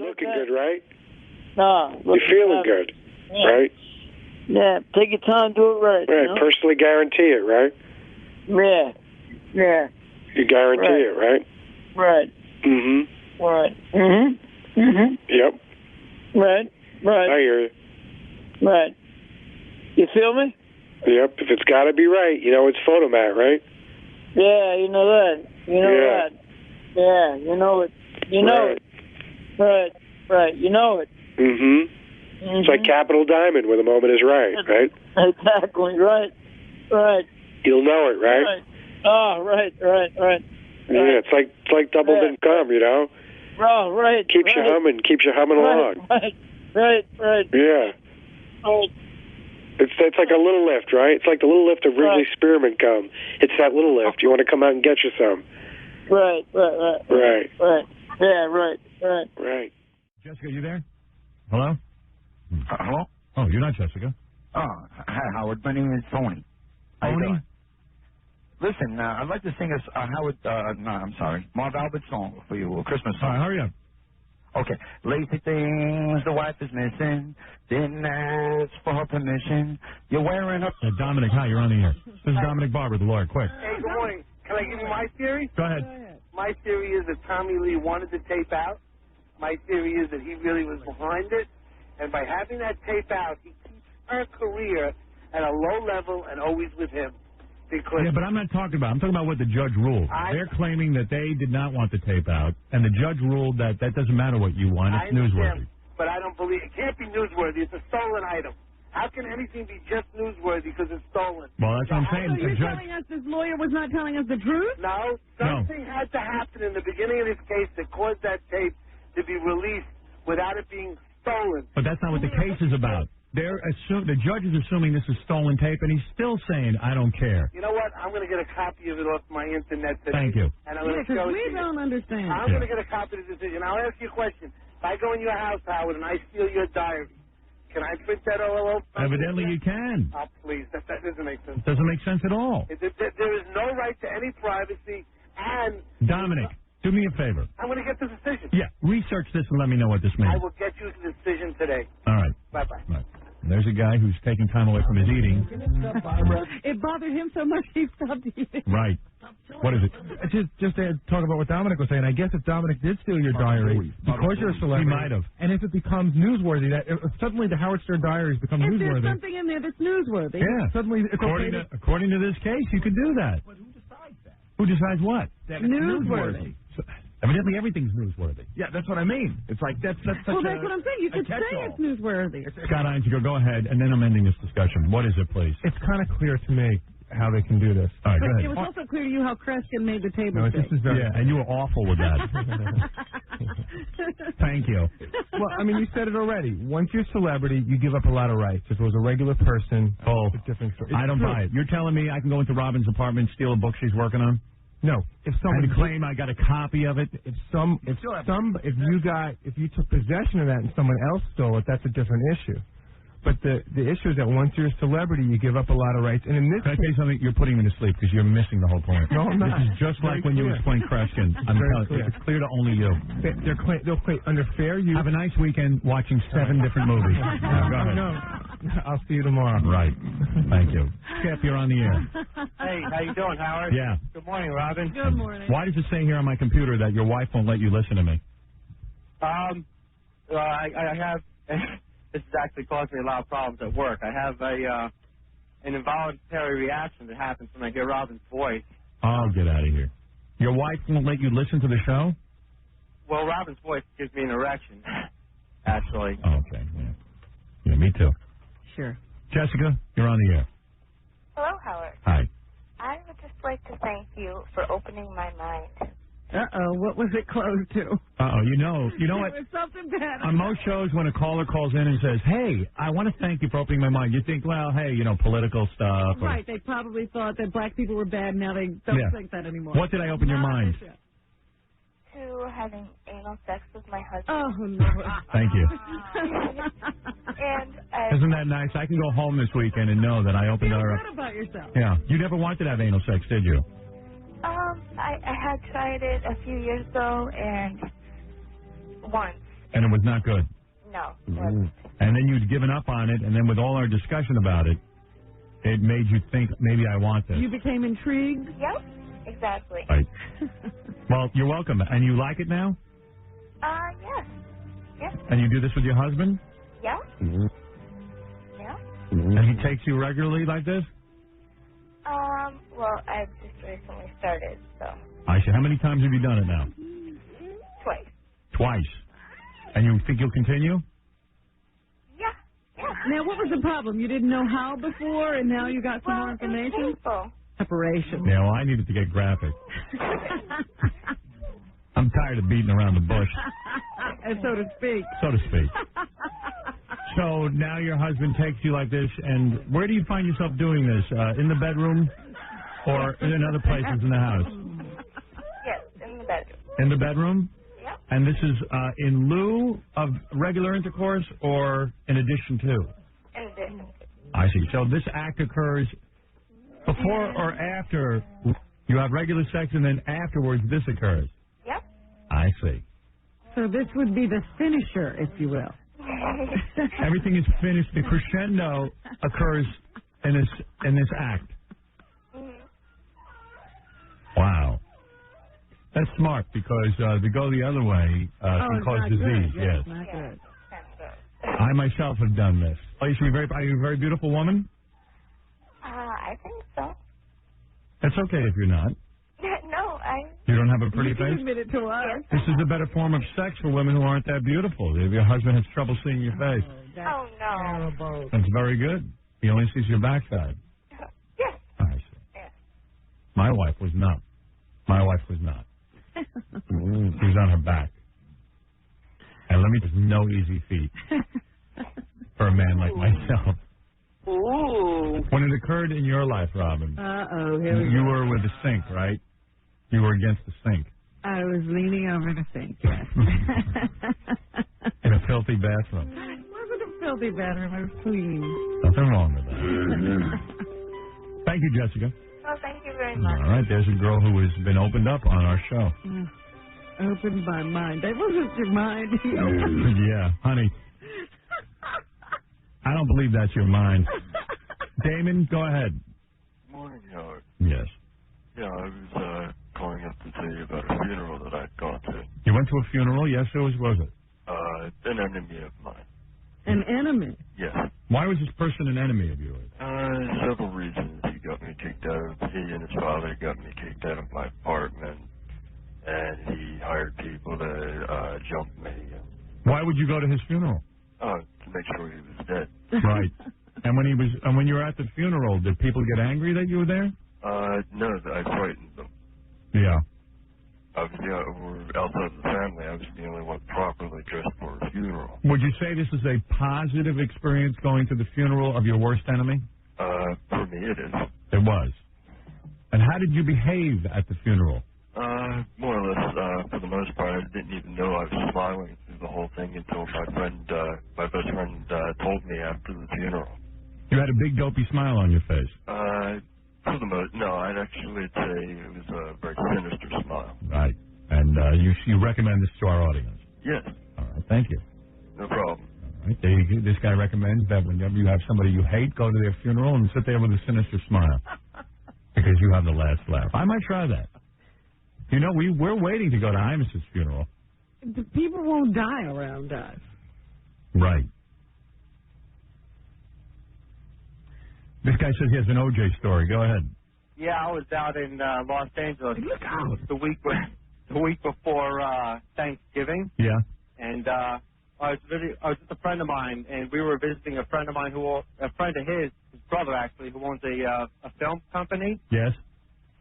looking good, right? No. You're feeling good, right? Yeah, take your time, do it right. Right, personally guarantee it, right? Yeah. You guarantee it, right? Right. Mm-hmm. Right. Mm-hmm. Mm-hmm. Yep. Right. I hear you. Right. You feel me? Yep. If it's got to be right, you know it's Photomat, right? Yeah, you know that. That. Yeah, you know it. You know it. Right. You know it. Mm-hmm. It's like Capital Diamond when the moment is right, right? Exactly. Right. You'll know it, right? Oh, right. Yeah, it's like double income, you know? Oh, right. Keeps you humming along. Right. Yeah. Right. It's like a little lift, right? It's like the little lift of Wrigley Spearmint gum. It's that little lift. You want to come out and get you some. Right. Yeah, right. Jessica, you there? Hello? Hello? Oh, you're not Jessica. Hi, Howard. My name is Tony. Tony? Listen, I'd like to sing Marv Albert song for you, a Christmas song. All right, hurry up. Okay. Lazy things the wife is missing. Didn't ask for her permission. You're wearing her... Dominic, hi, you're on the air. This is Dominic Barber, the lawyer. Quick. Hey, good morning. Can I give you my theory? Go ahead. My theory is that Tommy Lee wanted the tape out. My theory is that he really was behind it. And by having that tape out, he keeps her career at a low level and always with him. Because yeah, but I'm not talking about. I'm talking about what the judge ruled. They're claiming that they did not want the tape out, and the judge ruled that doesn't matter what you want. It's newsworthy. But I don't believe it can't be newsworthy. It's a stolen item. How can anything be just newsworthy because it's stolen? Well, that's what I'm saying. So you're telling us this lawyer was not telling us the truth? No. Something had to happen in the beginning of this case that caused that tape to be released without it being stolen. But that's not what the case is about. The judge is assuming this is stolen tape, and he's still saying, I don't care. You know what? I'm going to get a copy of it off my internet today. Thank you. And I'm going to show it to you. We don't understand. I'm going to get a copy of the decision. I'll ask you a question. If I go in your house, Howard, and I steal your diary, can I print that all over? Evidently you can. Oh, please. That doesn't make sense. It doesn't make sense at all. There is no right to any privacy, and... Dominic, do me a favor. I'm going to get the decision. Yeah, research this and let me know what this means. I will get you the decision today. All right. Bye-bye. Right. There's a guy who's taking time away from his eating. It bothered him so much he stopped eating. Right. What is it? Just to talk about what Dominic was saying, I guess if Dominic did steal your diary, because you're a celebrity, he might have. And if it becomes newsworthy, that if suddenly the Howard Stern diaries become newsworthy. If there's something in there that's newsworthy. Yeah. Suddenly, it's according to this case, you could do that. But who decides that? Who decides what? That it's newsworthy. Evidently, everything's newsworthy. Yeah, that's what I mean. It's like that's such well, that's what I'm saying. You could say it's newsworthy. Scott Einziger, go ahead, and then I'm ending this discussion. What is it, please? It's kind of clear to me how they can do this. All right, go ahead. It was also clear to you how Kreskin made the table. No, this is very, and you were awful with that. Thank you. Well, I mean, you said it already. Once you're a celebrity, you give up a lot of rights. If it was a regular person, it's a different story. I don't buy it. You're telling me I can go into Robin's apartment and steal a book she's working on? No. If someone and claim I got a copy of it, if you took possession of that and someone else stole it, that's a different issue. But the issue is that once you're a celebrity, you give up a lot of rights. And in this Can I tell you something? You're putting me to sleep because you're missing the whole point. No, I'm not. This is just like when you explained Kreskin. It's clear to only you. They'll play under fair use. Have a nice weekend watching 7 different movies. Go ahead. No, I'll see you tomorrow. Right. Thank you. Skip, you're on the air. Hey, how you doing, Howard? Yeah. Good morning, Robin. Good morning. Why does it say here on my computer that your wife won't let you listen to me? I have... This has actually caused me a lot of problems at work. I have an involuntary reaction that happens when I hear Robin's voice. Oh, get out of here. Your wife won't let you listen to the show? Well, Robin's voice gives me an erection, actually. Oh, okay. Yeah, me too. Sure. Jessica, you're on the air. Hello, Howard. Hi. I would just like to thank you for opening my mind. Uh-oh, what was it closed to? Uh-oh, you know what? It was something bad. On most shows, when a caller calls in and says, hey, I want to thank you for opening my mind, you think, well, hey, political stuff. Right, they probably thought that black people were bad, now they don't think that anymore. What did I open your mind? To having anal sex with my husband. Oh, no. Thank you. And isn't that nice? I can go home this weekend and know that I opened her up. Feel good about yourself. Yeah. You never wanted to have anal sex, did you? I had tried it a few years ago and once, And it was not good. No. It wasn't. And then you'd given up on it, and then with all our discussion about it, it made you think, maybe I want this. You became intrigued? Yep. Exactly. Right. Well, you're welcome. And you like it now? Yes. Yes. And you do this with your husband? Yeah. Yeah. And he takes you regularly like this? Well, I've just recently started, so. I see. How many times have you done it now? Twice. Twice. And you think you'll continue? Yeah. Yeah. Now, what was the problem? You didn't know how before, and now you got some more information? Painful. Separation. Yeah, well, I needed to get graphic. I'm tired of beating around the bush. So to speak. So to speak. So now your husband takes you like this, and where do you find yourself doing this? In the bedroom or in other places in the house? Yes, in the bedroom. In the bedroom? Yep. And this is in lieu of regular intercourse or in addition to? In addition to. I see. So this act occurs before or after you have regular sex, and then afterwards this occurs? Yep. I see. So this would be the finisher, if you will. Everything is finished. The crescendo occurs in this act. Wow. That's smart, because to go the other way can cause disease. Yes. Not good. I myself have done this. Are you a very beautiful woman? I think so. That's okay if you're not. No, You don't have a pretty You face? can admit it to us. This is a better form of sex for women who aren't that beautiful. If your husband has trouble seeing your face. Oh, no. That's very good. He only sees your backside. Yes. I see. Yes. My wife was not. She was on her back. And let me just no easy feat for a man like myself. Ooh. When it occurred in your life, Robin, Here we you go. were with the sink, right? You were against the sink. I was leaning over the sink, yes. In a filthy bathroom. It wasn't a filthy bathroom. I was clean. Nothing wrong with that. Thank you, Jessica. Well, thank you very much. All right, there's a girl who has been opened up on our show. Opened my mind. That wasn't your mind. Yeah, honey. I don't believe that's your mind. Damon, go ahead. Morning, Howard. Yes. Yeah, I was calling up to tell you about a funeral that I'd gone to. You went to a funeral? Yes, who was it? An enemy of mine. An enemy? Yes. Why was this person an enemy of yours? Several reasons. He got me kicked out. He and his father got me kicked out of my apartment, and he hired people to jump me. Why would you go to his funeral? To make sure he was dead. Right. And when you were at the funeral, did people get angry that you were there? No, I frightened them. Yeah. Obviously, we're outside of the family. I was the only one properly dressed for a funeral. Would you say this is a positive experience going to the funeral of your worst enemy? For me, it is. It was. And how did you behave at the funeral? More or less, for the most part, I didn't even know I was smiling through the whole thing until my best friend, told me after the funeral. You had a big dopey smile on your face. For the most, no, I'd actually say it was a very sinister smile. Right. And you recommend this to our audience? Yes. All right. Thank you. No problem. All right. There you go. This guy recommends that whenever you have somebody you hate, go to their funeral and sit there with a sinister smile. Because you have the last laugh. I might try that. You know, we're waiting to go to Imus's funeral. The people won't die around us. Right. This guy says he has an OJ story. Go ahead. Yeah, I was out in Los Angeles. Look out. The week before Thanksgiving. Yeah. And I was with a friend of mine, and we were visiting a friend of mine a friend of his brother actually, who owns a film company. Yes.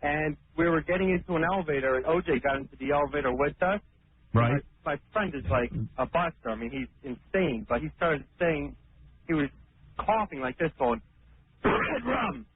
And we were getting into an elevator, and OJ got into the elevator with us. Right. My friend is like a buster. I mean, he's insane. But he started saying, he was coughing like this, going, red rum,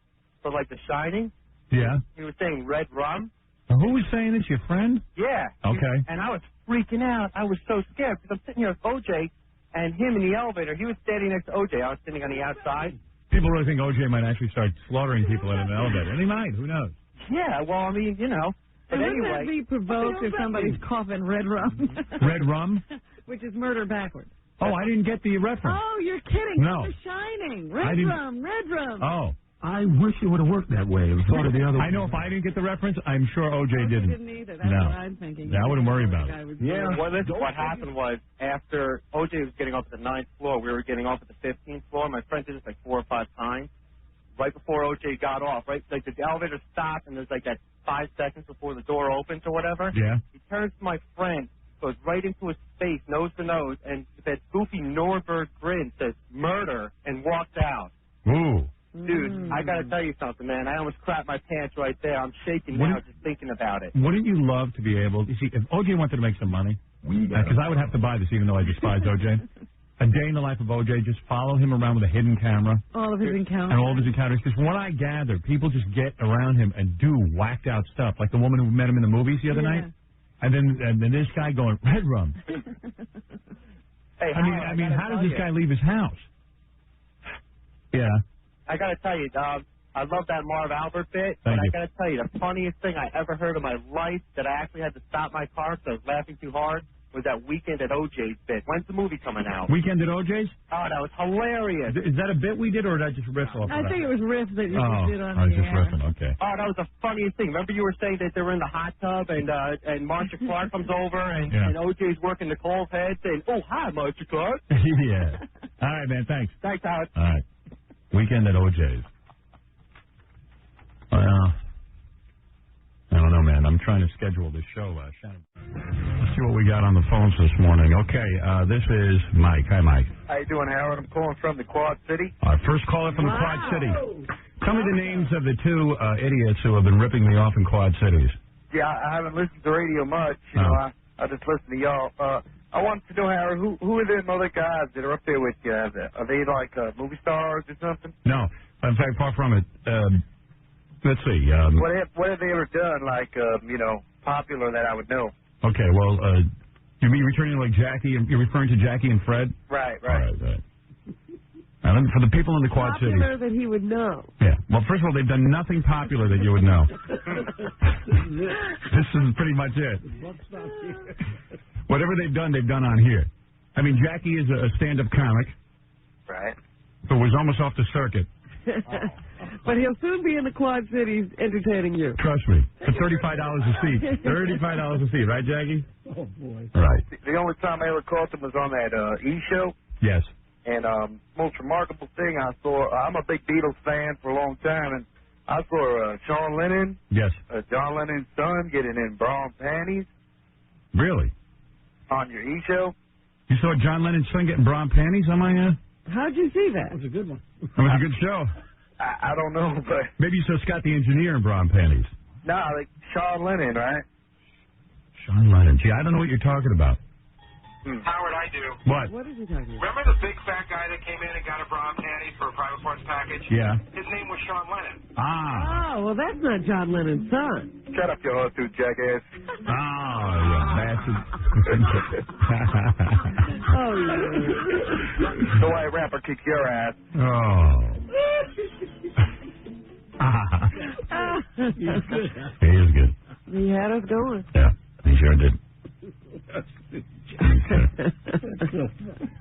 for like The Shining. Yeah. He was saying red rum. Who was saying this? Your friend? Yeah. Okay. And I was freaking out. I was so scared because I'm sitting here with OJ and him in the elevator. He was standing next to OJ. I was sitting on the outside. People really think OJ might actually start slaughtering people in an elevator. And he might. Who knows? Yeah. Well, I mean, you know. But and anyway. Wouldn't that be provoked if somebody's coughing red rum? Red rum? Which is murder backwards. Oh, I didn't get the reference. Oh, you're kidding. No. The Shining. Red Rum. Oh. I wish it would have worked that way. It was sort of the other way. I know if I didn't get the reference, I'm sure OJ didn't. Didn't either. That's what I'm thinking. I wouldn't worry about it. Yeah. What happened was after OJ was getting off at the 9th floor, we were getting off at the 15th floor. My friend did this like 4 or 5 times. Right before OJ got off, right? Like the elevator stopped and there's like that 5 seconds before the door opens or whatever. Yeah. He turns to my friend, goes right into his face, nose to nose, and with that goofy Nuremberg grin says, murder, and walked out. Ooh. Dude, I got to tell you something, man. I almost crapped my pants right there. I'm shaking now just thinking about it. Wouldn't you love to be able to see if OJ wanted to make some money? Because I would have to buy this even though I despise OJ. A day in the life of OJ, just follow him around with a hidden camera. All of his encounters. And all of his encounters. Because from what I gather, people just get around him and do whacked out stuff. Like the woman who met him in the movies the other night. And then this guy going, Red Rum. Hey, I mean, how does this guy leave his house? Yeah. I got to tell you, I love that Marv Albert bit, but I got to tell you, the funniest thing I ever heard in my life that I actually had to stop my car because I was laughing too hard was that Weekend at OJ's bit. When's the movie coming out? Weekend at OJ's? Oh, that was hilarious. Is that a bit we did, or did I just riff off of that? I think it was riff that you did on I was the just air. riffing, okay. Oh, that was the funniest thing. Remember you were saying that they were in the hot tub and Marsha Clark comes over and OJ's working Nicole's head saying, oh, hi, Marsha Clark. Yeah. All right, man, thanks. Thanks, Howard. All right. Weekend at OJ's. Well, I don't know, man. I'm trying to schedule this show. Shannon. Let's see what we got on the phones this morning. Okay, this is Mike. Hi, Mike. How you doing, Howard? I'm calling from the Quad City. Our first caller from the Quad City. Tell me the names of the two idiots who have been ripping me off in Quad Cities. Yeah, I haven't listened to radio much. You know, I just listen to y'all. I wanted to know, Howard, who are them other guys that are up there with you? Are they like movie stars or something? No. In fact, far from it. Let's see. What have they ever done, like, popular that I would know? Okay, well, you mean returning like Jackie? You're referring to Jackie and Fred? Right. All right. Now, for the people in the Quad Cities. Popular that he would know. Yeah. Well, first of all, they've done nothing popular that you would know. This is pretty much it. Whatever they've done on here. I mean, Jackie is a stand-up comic. Right. Who was almost off the circuit. But he'll soon be in the Quad Cities entertaining you. Trust me. For $35 a seat. $35 a seat, right, Jackie? Oh, boy. Right. The only time I ever caught them was on that E! show. Yes. And most remarkable thing I saw, I'm a big Beatles fan for a long time, and I saw Sean Lennon, John Lennon's son, getting in bra and panties. Really? On your E! show. You saw John Lennon's son getting bra and panties on my How'd you see that? That was a good one. That was a good show. I don't know, but... Maybe you saw Scott the Engineer in bra and panties. No, like Sean Lennon, right? Sean Lennon. Gee, I don't know what you're talking about. Howard, I do. What? What is he talking about? Remember the big fat guy that came in and got a bra and panties for a private parts package? Yeah. His name was Sean Lennon. Ah. Oh, well, that's not John Lennon's son. Shut up, you two jackass. Oh, you bastard. Oh, yeah. The white rapper kick your ass. Oh. He is good. He had us going. Yeah, he sure did.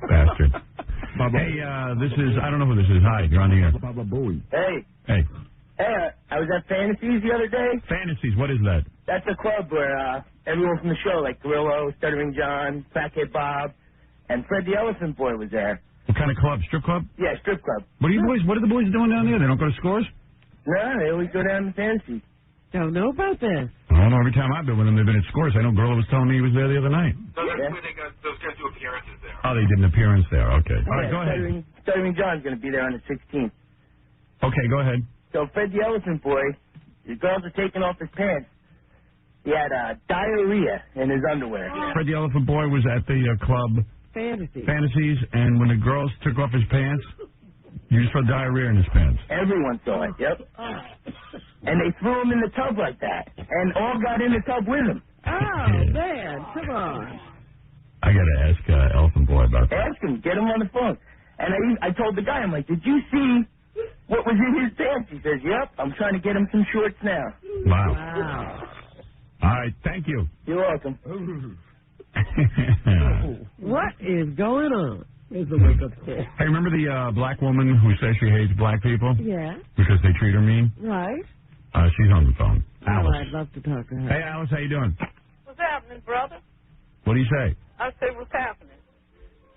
Bastard. Hey, this is, I don't know who this is. Hi, you're on the air. Baba Booey. Hey. Hey. Hey, I was at Fantasies the other day. Fantasies, what is that? That's a club where everyone from the show, like Grillo, Stuttering John, Fathead Bob, and Fred the Elephant Boy was there. What kind of club? Strip club? Yeah, strip club. What are the boys doing down there? They don't go to Scores? No, they always go down to Fantasies. Don't know about this. I don't know. Every time I've been with them, they've been at Scores. I know Grillo was telling me he was there the other night. Those guys do appearances there. Oh, they did an appearance there. Okay. All right, go ahead. Stuttering John's going to be there on the 16th. Okay, go ahead. So Fred the Elephant Boy, the girls are taking off his pants. He had diarrhea in his underwear. Fred the Elephant Boy was at the club Fantasies, and when the girls took off his pants, you saw diarrhea in his pants. Everyone saw it, yep. And they threw him in the tub like that, and all got in the tub with him. Oh, man, come on. I got to ask Elephant Boy about that. Ask him, get him on the phone. And I told the guy, I'm like, did you see what was in his pants? He says, yep, I'm trying to get him some shorts now. Wow. All right, thank you. You're welcome. What is going on? Here's the wake-up call. Hey, remember the black woman who says she hates black people? Yeah. Because they treat her mean? Right. She's on the phone. Oh, Alice. I'd love to talk to her. Hey, Alice, how you doing? What's happening, brother? What do you say? I say, what's happening?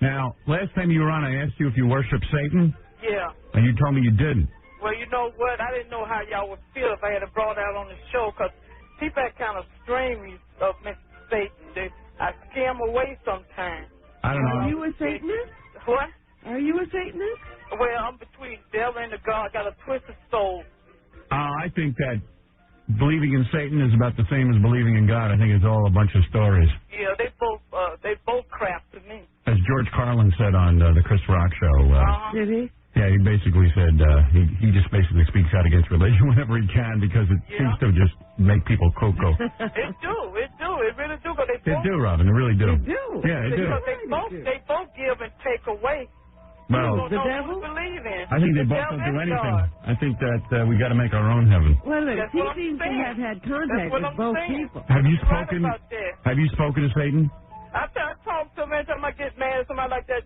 Now, last time you were on, I asked you if you worship Satan, Yeah. and you told me you didn't. Well, you know what? I didn't know how y'all would feel if I had brought out on the show, because people that kind of strain me of Mr. Satan. I scare them away sometimes. I don't know. Are you a Satanist? What? Are you a Satanist? Well, I'm between devil and the God. I got a twisted soul. I think that believing in Satan is about the same as believing in God. I think it's all a bunch of stories. Yeah, they both crap to me. As George Carlin said on the Chris Rock show. Did he? Yeah, he basically said he just basically speaks out against religion whenever he can because it seems to just make people cuckoo. It really do. But They do, Robin. They really do. They do. Yeah, they do. Because they both give and take away. Well, the devil believe in. I think they both don't do anything. I think that we got to make our own heaven. Well, look, he seems to have had contact with both people. Have you spoken? Have you spoken to Satan? I talked to him every time I get mad at somebody like that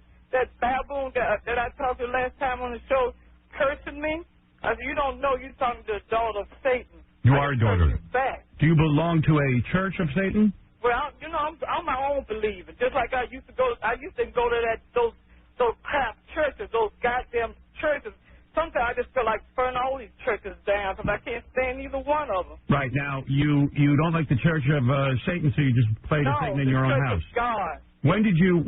baboon that I talked to last time on the show cursing me. I said, you don't know you're talking to the daughter of Satan. You are a daughter. Back. Do you belong to a church of Satan? Well, I'm my own believer. Just like I used to go to those crap churches, those goddamn churches. Sometimes I just feel like burn all these churches down because I can't stand either one of them. Right. Now, you don't like the church of Satan, so you just pray to Satan in your own house. God. When did you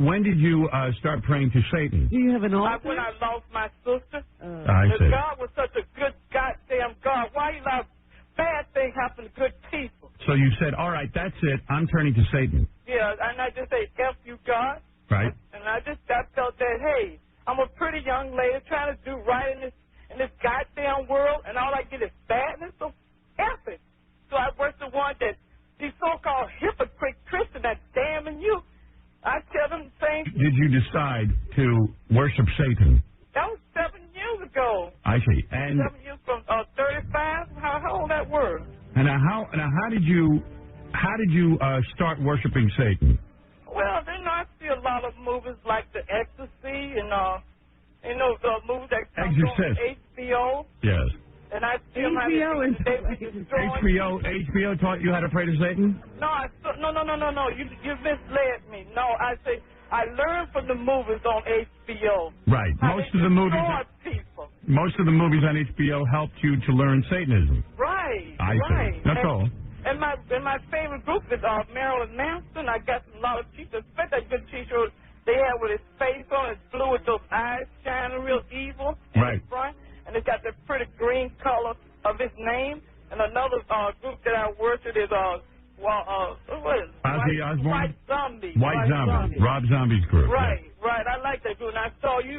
start praying to Satan? Do you have an altar? When I lost my sister. I see. God was such a good goddamn God. Why you allow bad things happen to good people? So you said, all right, that's it. I'm turning to Satan. Yeah, and I just say, F you, God. Right. And I felt that, hey, I'm a pretty young lady trying to do right in this goddamn world, and all I get is badness, so F it. So I worked the one that these so-called hypocrite Christians that's damning you. I tell them the same thing. Did you decide to worship Satan? That was 7 years ago. I see. And 7 years from 35. How old that was? And how did you start worshiping Satan? Well, then I see a lot of movies like The XXVI and the movies that come on HBO. Yes. And I see HBO taught you how to pray to Satan? No. You misled me. No, I say I learned from the movies on HBO. Right. Most of the movies on HBO helped you to learn Satanism. Right. I see. That's all. And my favorite group is Marilyn Manson. I got a lot of t-shirts, especially that good t-shirt they had with his face on. It's blue with those eyes shining real evil in the front. And it's got the pretty green color of his name. And another group that I worship is what is it? Ozzy Osbourne? White Zombie. White Zombie. Rob Zombie's group. Right. I like that group. And I saw you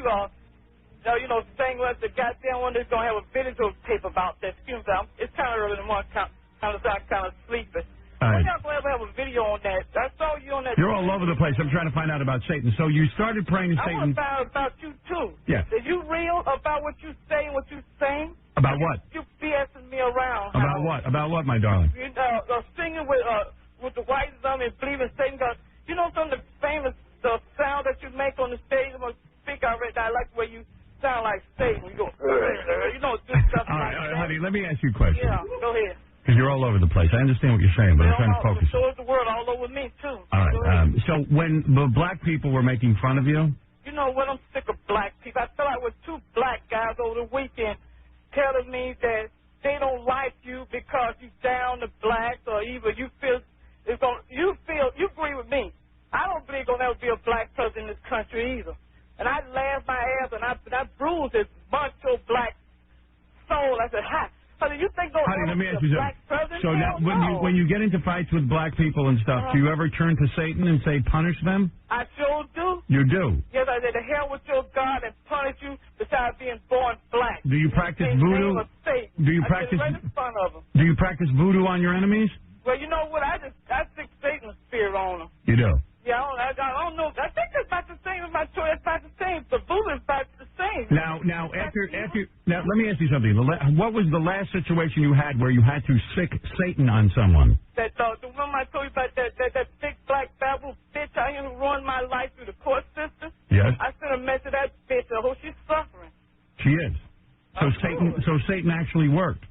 saying like the goddamn one that's going to have a video tape about that. Excuse me, it's kind of early in the morning. Kind of sleeping. When y'all going to have a video on that? I saw you on that. You're all over the place. I'm trying to find out about Satan. So you started praying to Satan. I want to find out about you, too. Yeah. Are you real about what you say and what you saying? About what? You BSing me around. About what? About what, my darling? You singing with the White Zombie and believing Satan. You know some of the famous sound that you make on the stage? I'm going to speak out right now. I like the way you sound like Satan. You go, good stuff all like right, that. honey, let me ask you a question. Yeah, go ahead. Because you're all over the place. I understand what you're saying, but I'm trying to focus. So is the world all over me, too. All right. So when the black people were making fun of you? You know what? I'm sick of black people. I feel like with 2 black guys over the weekend telling me that they don't like you because you down the blacks or either you agree with me. I don't believe there'll never be a black president in this country either. And I laughed my ass and I bruised this bunch of black soul. I said, hi. You think honey, let me ask you something. So now, when you get into fights with black people and stuff, do you ever turn to Satan and say, punish them? I sure do. You do? Yes, I said, the hell with your God and punish you besides being born black. Do you practice voodoo? Do you practice voodoo on your enemies? Well, you know what? I stick Satan's spear on them. You do? Yeah, I don't know. I think it's about the same as my choice. It's about the same. The voodoo is about the same. Now, let me ask you something. What was the last situation you had where you had to sick Satan on someone? The woman I told you about, that big black baboon bitch so Satan actually worked?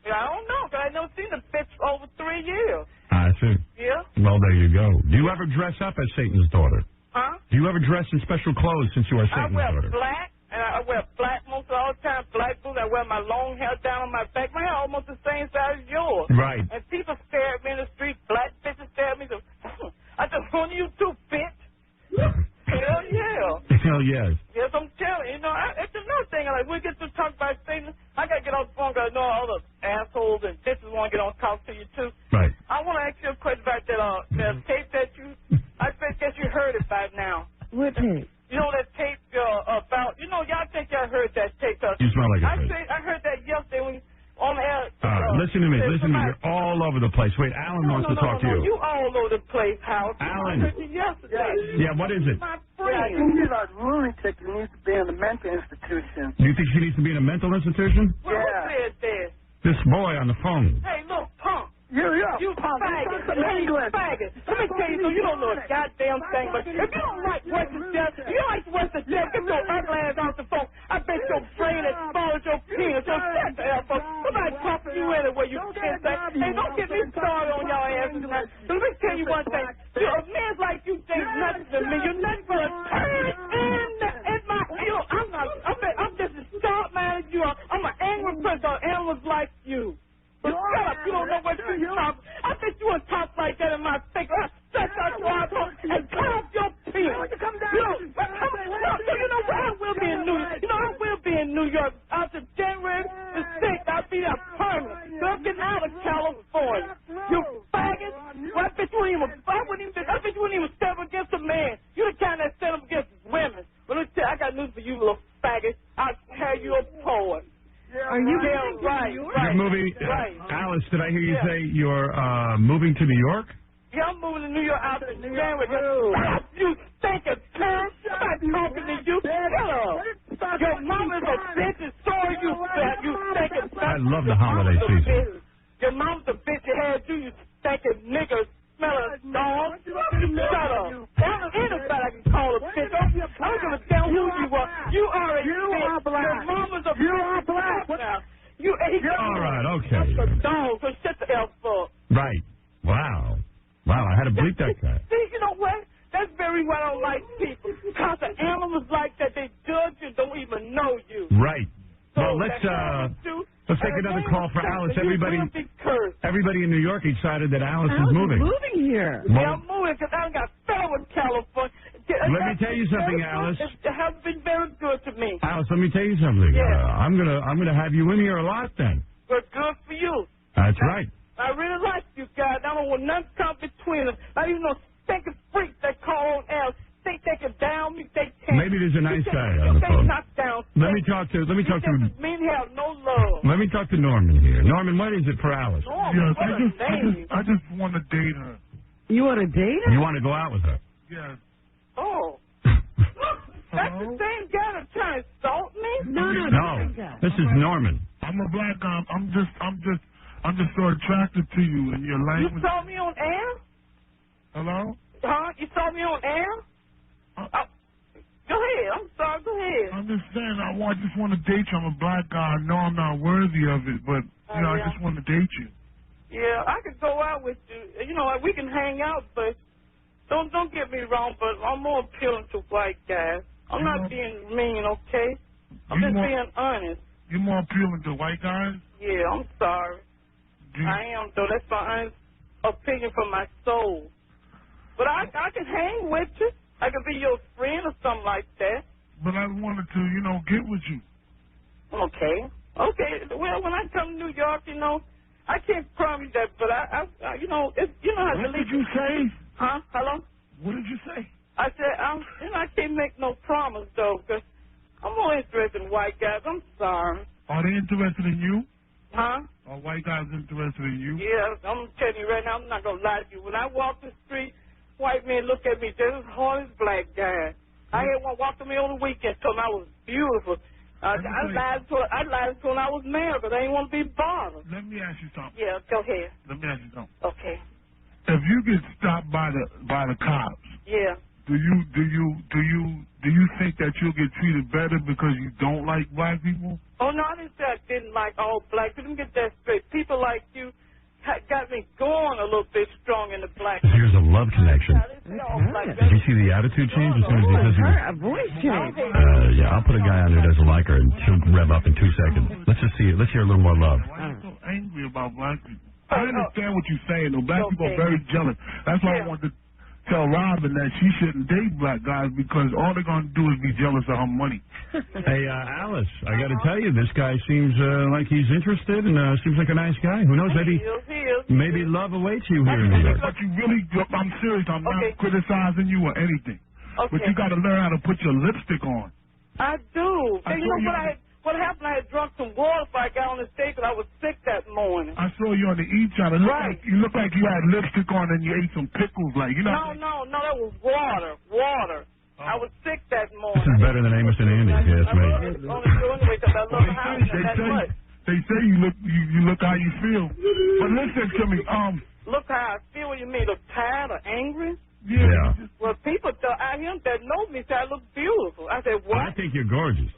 Yeah, I don't know, because I never seen the bitch for over 3 years. I see. Yeah? Well, there you go. Do you ever dress up as Satan's daughter? Huh? Do you ever dress in special clothes since you are Satan's I wear daughter? black, and I wear black most all the time, black boots. I wear my long hair down on my back. My hair almost the same size as yours. Right. And people stare at me in the street. Black bitches stare at me. I just want you too, bitch. Hell yeah. Hell yes. Yes, I'm telling you. You know, it's another thing. Like, we get to talk about Satan. I got to get on the phone because I know all the assholes and bitches want to get on and talk to you, too. Right. I want to ask you a question about that tape that I guess you heard it by now. What tape? You know that tape about, y'all think y'all heard that tape. You smell like a fish. I heard that yesterday when on air. Listen to me. You're all over the place. Wait, Alan wants to talk to you. You all over the place, Howard. Alan. I heard you yesterday. Yeah, what is it? My Yeah, I friend. think she's a lunatic who needs to be in a mental institution. Do you think she needs to be in a mental institution? Who said that? This boy on the phone. Hey, look, punk. You faggot. Hey, you faggot. Let me tell you something. You don't know a goddamn thing, but if you don't like Western Death, if you don't like Western Death, get your ugly ass off the phone. I bet your brain exposed your penis. Your shut the hell up. Somebody talk to you anyway, you can't say. Hey, don't get me started on y'all asses tonight. So let me tell you one thing. A man like you think nothing to me. You're nothing but a turd in my heel. I'm just as sharp man as you are. I'm an angry person. Animals like you. But shut up, you don't know what you talk. I bet you would talk like that in my face. I'll stretch out your asshole and cut off your penis. You know what? I will be in New York. I will be in New York after January the 6th. I'll be there permanent. So I'm getting out of California. You faggot. Well, I bet you wouldn't even step against a man. You're the kind that stand up against women. But let me tell you, I got news for you, little faggot. I'll tear you apart. Are you right? You're moving, right. Alice, did I hear you say you're moving to New York? Yeah, I'm moving to New York out in January. You stinking cunt. I'm not talking to you. Shut up. Your mama's a bitch and so are you, you stinking cunt. I love the holiday season. Your mama's a bitch that had you, you stinking nigga. Smell a dog. Shut up. Anybody I can call a bitch. I don't give a damn who you are. You are a bitch. Your mama's a bitch. You are black. All right, okay. That's a dog, so shut the F up. Right. Wow, I had to bleep that guy. See, you know what? That's very why I don't like people. Because the animals like that, they judge you, don't even know you. Right. Well, let's take another call for Alice. Everybody in New York excited that Alice is moving. moving here. Yeah, I'm moving because I got fed with California. Let me tell you something, Alice. It has been very good to me. Alice, let me tell you something. Yeah. I'm gonna have you in here a lot then. But good for you. That's right. I really like you guys. I don't want nothing to come between us. Not even those stinking freaks that call on Alice. Think they can down me? They can't. Maybe there's a nice guy on the phone. Not down. Let me talk to. Mean have no love. Let me talk to Norman here. Norman, what is it for Alice? Norman, I just want to date her. You want to date her? You want to go out with her? Yes. Oh. That's the same guy that's trying to insult me? No. This is Norman. I'm a black guy. I'm just so attracted to you and your language. You saw me on air? Hello? Huh? You saw me on air? Go ahead. I'm sorry. Go ahead. I'm just saying, I just want to date you. I'm a black guy. I know I'm not worthy of it, but I just want to date you. Yeah, I could go out with you. You know, we can hang out, but don't get me wrong. But I'm more appealing to white guys. I'm not being mean, okay? I'm just being honest. You're more appealing to white guys? Yeah, I'm sorry. I am, though. That's my honest opinion from my soul. But I can hang with you. I can be your friend or something like that. But I wanted to, get with you. Okay. Well, when I come to New York, I can't promise that, but I how What did you say? Huh? Hello? What did you say? I said, I can't make no promise, though, because I'm more interested in white guys. I'm sorry. Are they interested in you? Huh? Are white guys interested in you? Yeah, I'm telling you right now, I'm not going to lie to you. When I walk the street, white men look at me just as hard as black guys. I had one walk to me on the weekend, told me I was beautiful. I lied to her when I was married because I didn't want to be bothered. Let me ask you something. Yeah, go ahead. Let me ask you something. Okay. If you get stopped by the cops, yeah, do you think that you'll get treated better because you don't like black people? Oh no, I didn't say I didn't like all black. Let me get that straight. People like you got me going a little bit strong in the black. Here's a love connection. Did you see the attitude change as soon as he says he was... A voice change. Yeah, I'll put a guy on who doesn't like her, and she'll rev up in 2 seconds. Let's just see it. Let's hear a little more love. I'm so angry about black people. I understand what you're saying, though. Black people are very jealous. That's why I wanted to tell Robin that she shouldn't date black guys because all they're going to do is be jealous of her money. Hey, Alice, I got to tell you, this guy seems like he's interested and seems like a nice guy. Who knows? Maybe love awaits you here in New York. But you really, I'm serious. I'm not criticizing you or anything. But you got to learn how to put your lipstick on. I do. And you know what happened? I had drunk some water before I got on the stage because I was sick that morning. I saw you on the E channel. You look like you had lipstick on and you ate some pickles. Like No, that was water. I was sick that morning. This is better than Amos and Andy, if you ask me. They say you look how you feel. But listen to me. Look how I feel. What you mean? Look tired or angry? Yeah. Well, people out here that know me say I look beautiful. I said, what? I think you're gorgeous.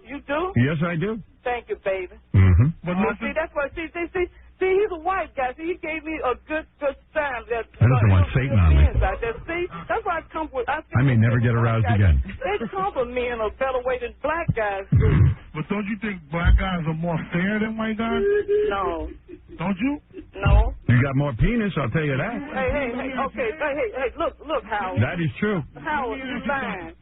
You do? Yes, I do. Thank you, baby. Mm-hmm. But see, that's why. See, he's a white guy. See, he gave me a good sign. I doesn't want Satan on me. See, that's why I come with. I may never get aroused again. They come for me in a better way than black guys do. But don't you think black guys are more fair than white guys? No. Don't you? No. You got more penis, I'll tell you that. Hey, okay. Hey, look, Howard. That is true. Howard, you lying,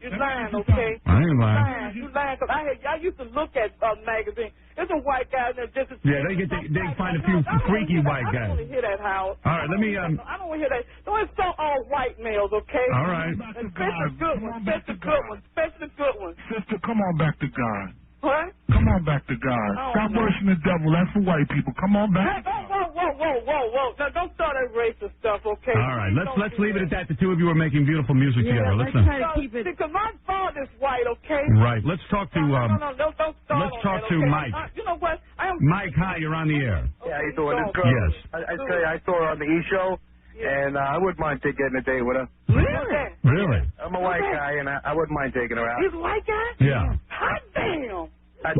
okay? I ain't lying. You lying, because I used to look at magazines. There's some white guys that just... Yeah, they find a few freaky white guys. I don't want to hear that, Howard. All right, let me... I don't want to hear that. Don't insult all white males, okay? All right. Especially the good ones. Sister, come on back to God. What? Come on back to God. Stop worshiping the devil. That's for white people. Come on back. Whoa. Now, don't start that racist stuff, okay? All right, let's leave it at that. The two of you are making beautiful music together. Listen. Let's try to keep it... Because my father's white, okay? Right. Let's talk to... No, don't start let's talk to Mike. You know what? Mike, hi, you're on the air. Yeah, how you doing? This girl, yes. I tell you, I saw her on the E! Show, and I wouldn't mind getting a date with her. Really? I'm a white guy, and I wouldn't mind taking her out. He's a white guy? Yeah. Hot damn. I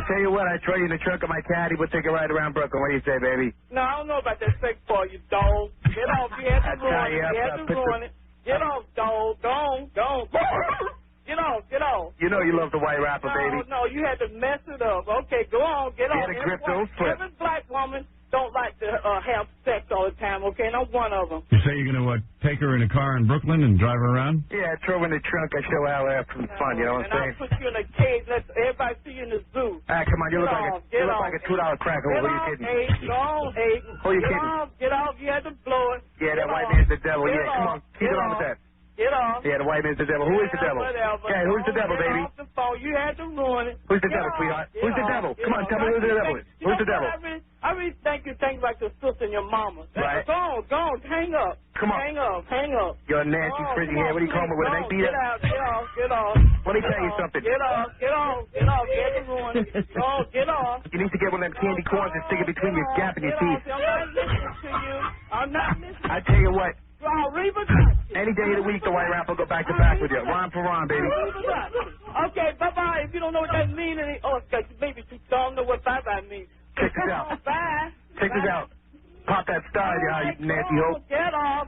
tell you what, I throw you in the trunk of my caddy. We'll take a ride around Brooklyn. What do you say, baby? No, I don't know about that sex boy, you dog. Get off. You had to ruin it. Get off, dog. Go on. Get off. You know you love the white rapper, baby. No, you had to mess it up. Okay, go on. Get off. Get a grip, don't flip. Every black woman don't like to have sex all the time, okay? And I'm one of them. You say you're going to take her in a car in Brooklyn and drive her around? Yeah, throw her in the trunk. I show her have some fun, you know what I'm saying? And I'll put you in a cage. Let everybody see you in the zoo. Come on, you look like a $2 cracker. Who are you kidding? Go on, Aiden. Who are you kidding? Get off. You had to blow it. Yeah, that white man's the devil. Yeah, come on. Keep it on with that. Get off. Yeah, the white man's the devil. Who is the devil? Okay, who's the devil, baby? Get off the phone. You had to ruin it. Who's the devil, sweetheart? Who's the devil? Come on, tell me who the devil is. Who's the devil? I really think you think like your sister and your mama. Right. Go on. Hang up. Come on. Hang up. You're a nasty, frizzy hair. What do you call me? With an 8 beater? Get off. Let me tell you something. Get off. You had to ruin it. Get off. You need to get one of them candy corns and stick it between your gap and your teeth. I'm not listening to you. I'm not listening. I tell you what. Reba, any day of the week, the white rapper will go back to back with you. Rhyme for rhyme, baby. Okay, bye-bye. If you don't know what that means, maybe you don't know what bye-bye means. Check this out. Bye. Check this out. Pop that star in your eye, you nasty hoe. Get off.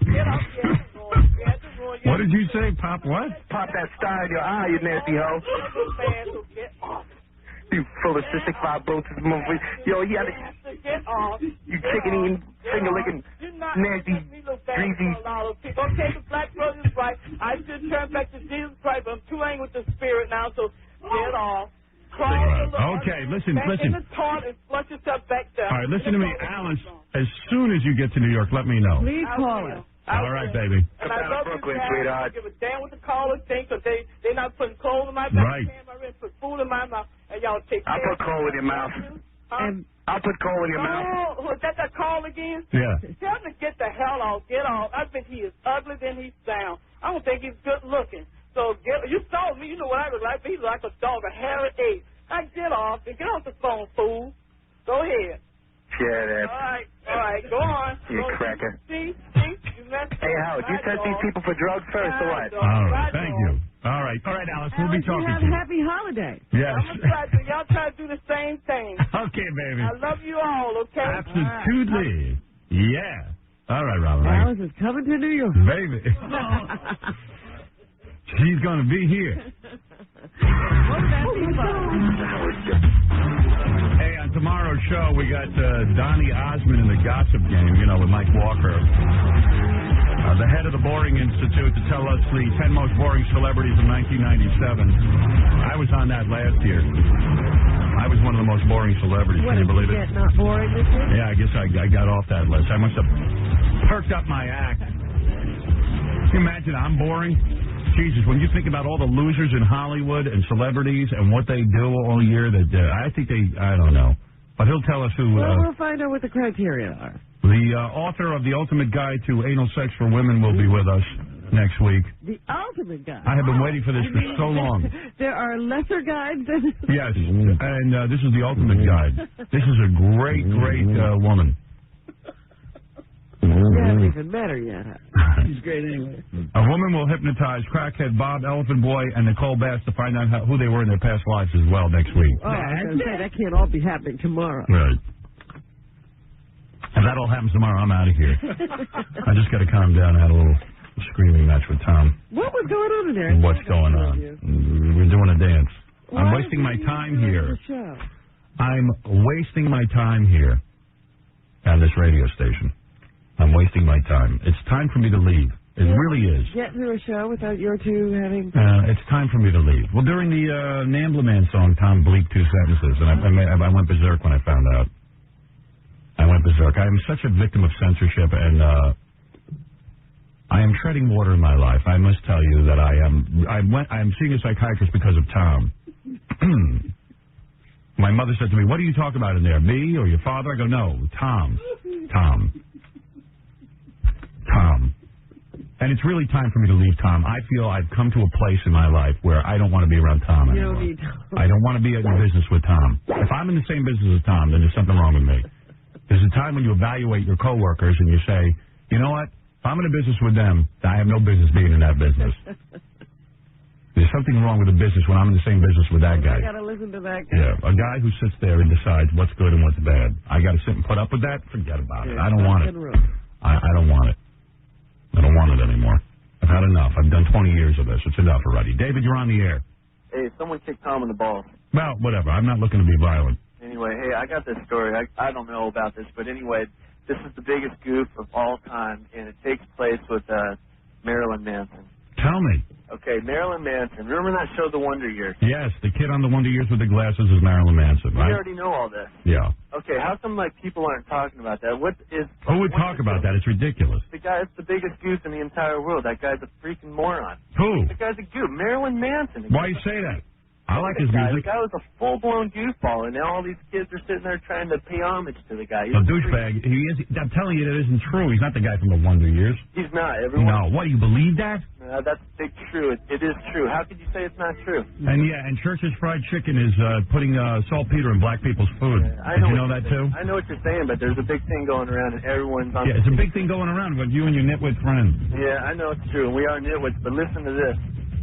What did you say? Pop what? Pop that star in your eye, you nasty hoe. Get off. You full of cystic fibrosis, motherfucker. Yo, you Get off. You chicken-eating, finger-licking, nasty, greasy. Okay, the black brother is right. I should turn back to Jesus Christ, but I'm too angry with the spirit now, so get off. Okay, listen. In the toilet and flush yourself back down. All right, listen to me, Alice. As soon as you get to New York, let me know. Please call us. All right, baby. And I love Brooklyn, you, sweetheart. I give a damn what the callers think, because they're not putting coal in my back. Right. They put food in my mouth, and y'all take care. I'll put coal in your mouth. I'll put coal in your mouth. Oh, was that call again? Yeah. Tell him to get the hell off. Get off. I think he is ugly than he sounds. I don't think he's good looking. So you saw me. You know what I look like. He's like a dog, a hairy ape. Get off. Get off the phone, fool. Go ahead. Shut up. All right. Go on. You cracker. See? You messed up. Hey, Howard, you test these people for drugs first or what? All right. Thank you. All right, Alice. We'll be talking have to you. happy holiday. Yes. Y'all try to do the same thing. Okay, baby. I love you all, okay? Absolutely. Yeah. All right, Robin. Alice is coming to New York. Baby. She's going to be here. Hey, on tomorrow's show, we got Donny Osmond in the Gossip Game, with Mike Walker. The head of the Boring Institute to tell us the 10 most boring celebrities of 1997. I was on that last year. I was one of the most boring celebrities. Can you believe it? Not boring this year? Yeah, I guess I got off that list. I must have perked up my act. Can you imagine I'm boring? Jesus, when you think about all the losers in Hollywood and celebrities and what they do all year, I think I don't know. But he'll tell us who... Well, we'll find out what the criteria are. The author of The Ultimate Guide to Anal Sex for Women will be with us next week. The Ultimate Guide? I have been waiting for this for so long. There are lesser guides than... Yes, and this is The Ultimate Guide. This is a great, great woman. You haven't even met her yet. She's great anyway. A woman will hypnotize crackhead Bob Elephant Boy and Nicole Bass to find out who they were in their past lives as well next week. Oh, I was going to say, that can't all be happening tomorrow. Right. If that all happens tomorrow, I'm out of here. I just got to calm down. I had a little screaming match with Tom. What was going on in there? What's going on? We're doing a dance. Why I'm wasting my time here. Show? I'm wasting my time here at this radio station. I'm wasting my time. It's time for me to leave. It really is. Get through a show without your two having... It's time for me to leave. Well, during the Nambla Man song, Tom bleeped 2 sentences, and I went berserk when I found out. I went berserk. I am such a victim of censorship, and I am treading water in my life. I must tell you that I'm seeing a psychiatrist because of Tom. My mother said to me, "What do you talk about in there? Me or your father?" I go, "No, Tom. And it's really time for me to leave Tom. I feel I've come to a place in my life where I don't want to be around Tom anymore. You don't need Tom. I don't want to be in business with Tom. If I'm in the same business as Tom, then there's something wrong with me. There's a time when you evaluate your coworkers and you say, you know what? If I'm in a business with them, I have no business being in that business. There's something wrong with the business when I'm in the same business with that guy. I got to listen to that guy. Yeah, a guy who sits there and decides what's good and what's bad. I got to sit and put up with that? Forget about it. I don't want it. I don't want it. I don't want it anymore. I've had enough. I've done 20 years of this. It's enough already. David, you're on the air. Hey, someone kicked Tom in the balls. Well, whatever. I'm not looking to be violent. Anyway, hey, I got this story. I don't know about this, but anyway, this is the biggest goof of all time, and it takes place with Marilyn Manson. Tell me. Okay, Marilyn Manson. Remember that show, The Wonder Years? Yes, the kid on the Wonder Years with the glasses is Marilyn Manson, right? You already know all this. Yeah. Okay, how come people aren't talking about that? Who would talk about that? It's ridiculous. The guy that's the biggest goof in the entire world. That guy's a freaking moron. Who? The guy's a goof. Marilyn Manson. Why you say that? I like his music. The guy was a full-blown goofball, and now all these kids are sitting there trying to pay homage to the guy. A douchebag. He is. I'm telling you, that isn't true. He's not the guy from the Wonder Years. He's not. Everyone. No. What, do you believe that? That's big true. It is true. How could you say it's not true? And Church's Fried Chicken is putting saltpeter in black people's food. Did you know that, too? I know what you're saying, but there's a big thing going around, and everyone's on... Yeah, it's a big thing going around with you and your nitwit friends. Yeah, I know it's true, and we are nitwits, but listen to this.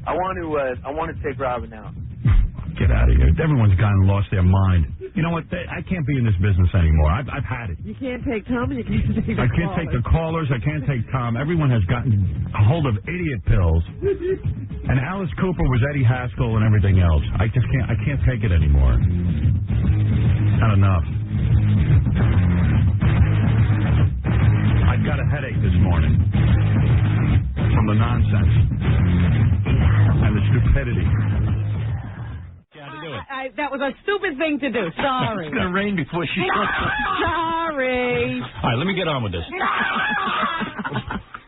I want to take Robin out. Get out of here. Everyone's gone and lost their mind. You know what? I can't be in this business anymore. I've had it. You can't take Tom and you can't take the callers. I can't take the callers. I can't take Tom. Everyone has gotten a hold of idiot pills. And Alice Cooper was Eddie Haskell and everything else. I can't take it anymore. Not enough. I've got a headache this morning from the nonsense and the stupidity. That was a stupid thing to do. Sorry. It's going to rain before she starts. Sorry. All right, let me get on with this.